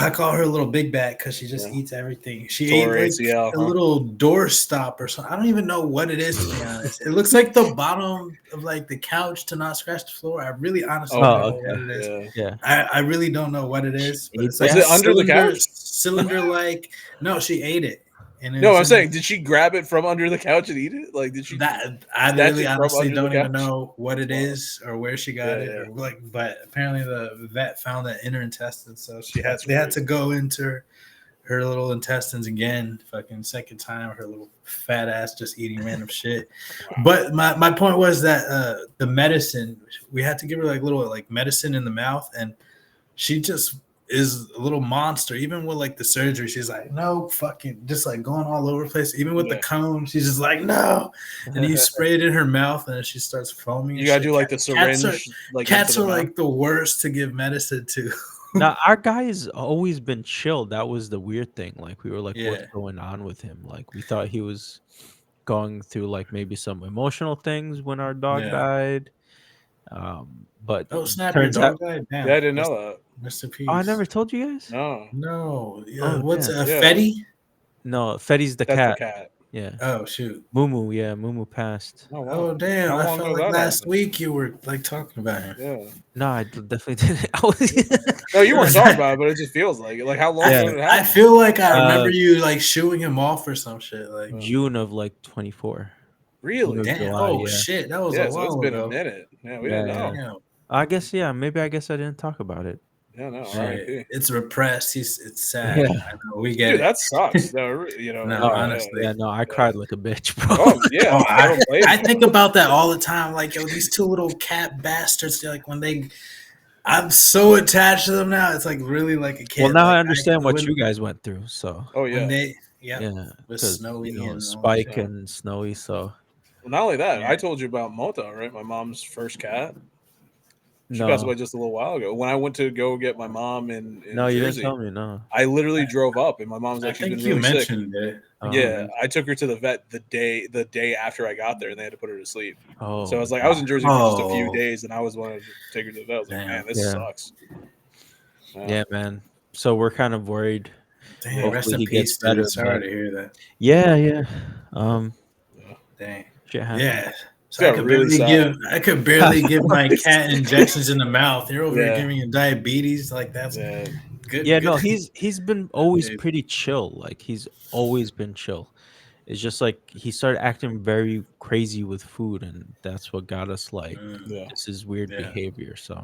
I call her a little big bat because she just Yeah. eats everything. She ate Tore like ACL, a huh? little door stop or something. I don't even know what it is, to be honest. It looks like the bottom of like the couch to not scratch the floor. I really honestly Okay. don't oh know what okay, it is. Yeah. yeah. I really don't know what it She is, but ate it's Was like that. a it under the couch? cylinder like. No, she ate it, and it No, was I'm in saying, did she grab it from under the couch and eat it? Like, did she that. I snatch really it from honestly under the don't even couch? know what it Wow. is or where she got Yeah, it yeah. or like. But apparently the vet found that in her intestines, so That's they had great. to go into her little intestines again, fucking second time. Her little fat ass just eating random shit. Wow. But my point was that the medicine, we had to give her like little like medicine in the mouth, and she just is a little monster. Even with like the surgery, she's like, no, fucking, just like going all over the place. Even with the Yeah. cone, she's just like, no. And you spray it in her mouth, and she starts foaming. You And gotta shit. do like the syringe like into Cats the are mouth. like the worst to give medicine to. Now our guy has always been chill. That was the weird thing. Like we were like, what's Yeah, going on with him? Like we thought he was going through like maybe some emotional things when our dog yeah. died. But Oh snap! Your turns out, dog died. Yeah, I Damn. didn't know that. Rest in oh, I peace. never told you guys. No. No. Oh What's damn. a Yeah. Fetty? No, Fetty's the That's the cat. cat. Yeah, Oh shoot. Mumu. Yeah, Mumu passed. Oh Oh wow. damn! How I long felt ago like that last happened? week you were like talking about him. Yeah. No, definitely didn't. I was, No, you weren't talking about it, but it just feels like it. Like, how long yeah, ago did it I happen? feel like I remember uh, you like shooing him off or some shit. Like, June of like 24. June Really? of damn! July. Oh Yeah, shit! That was a Yeah, so it's while been a ago. minute. Yeah, we yeah, didn't yeah. know. Damn. I guess yeah. Maybe I guess I didn't talk about it. Yeah, no. Yeah. R.I.P. It's repressed. It's sad. Yeah. I know. We get Dude, it. that sucks. No, you know, No, Oh yeah, honestly. yeah. No, I yeah. cried like a bitch, bro. Oh, yeah. Oh, I don't blame I you. think about that all the time. Like, yo, these two little cat bastards. Like when they, I'm so attached to them now. It's like really like a kid. Well, now Like I understand what when you guys went through. So Oh, when yeah. they, yep, yeah, with because Snowy and all that Spike shit. Yeah. and Snowy. So Well, not only that, Yeah. I told you about Mota, right? My mom's first cat. She passed no, away just a little while ago. When I went to go get my mom in no, you didn't Jersey, tell me. No. I literally drove up, and my mom's I like, she's been think you really sick. mentioned it. Yeah, I took her to the vet the day after I got there, and they had to put her to sleep. Oh, So I was like, I was in Jersey for just a few Oh, days, and I was wanted to take her to the vet. I was like, damn. man, this yeah, sucks. yeah, man. So we're kind of worried. Damn, rest Hopefully in he gets peace, better. dude. Sorry But to hear that. yeah, yeah. Um, Yeah. Dang. shit happens. Yeah. So Got really sad. I could barely give my cat injections in the mouth. You're over here Yeah. giving him diabetes. Like that's Yeah. good. Yeah, Good. no, he's been always pretty chill. Like he's always been chill. It's just like he started acting very crazy with food, and that's what got us like Yeah. this is weird Yeah. behavior. So,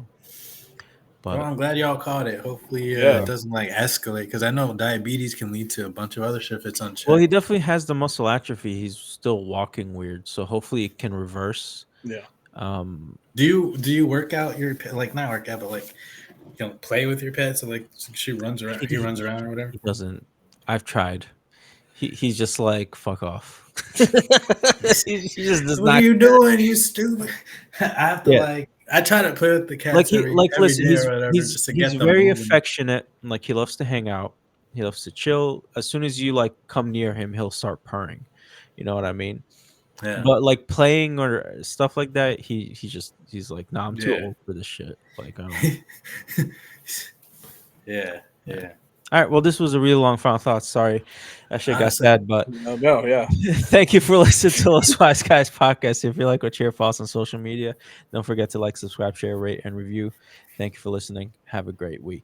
Well, but I'm glad y'all caught it. Hopefully, Yeah. it doesn't like escalate because I know diabetes can lead to a bunch of other shit if it's unchecked. well, he definitely has the muscle atrophy. He's still walking weird, so hopefully it can reverse. Yeah. Do you work out your pet? Like not work out, but like play with your pet. So like she runs around, he runs around or whatever. He doesn't. I've tried. He's just like fuck off. he just does What not. are you doing? You stupid. I have to Yeah. like. I try to play with the Like cats he every listen. day or whatever, just to He's get them very moving. affectionate. And, like he loves to hang out. He loves to chill. As soon as you like come near him, he'll start purring. You know what I mean? Yeah, But like playing or stuff like that, he's like, nah, I'm too Yeah. old for this shit. Like I don't. yeah, yeah. All right. Well, this was a really long final thoughts. Sorry, that shit got Honestly, sad, but No, yeah. thank you for listening to Los Wise Guys podcast. If you like what Cheer Falls on social media, don't forget to like, subscribe, share, rate, and review. Thank you for listening. Have a great week.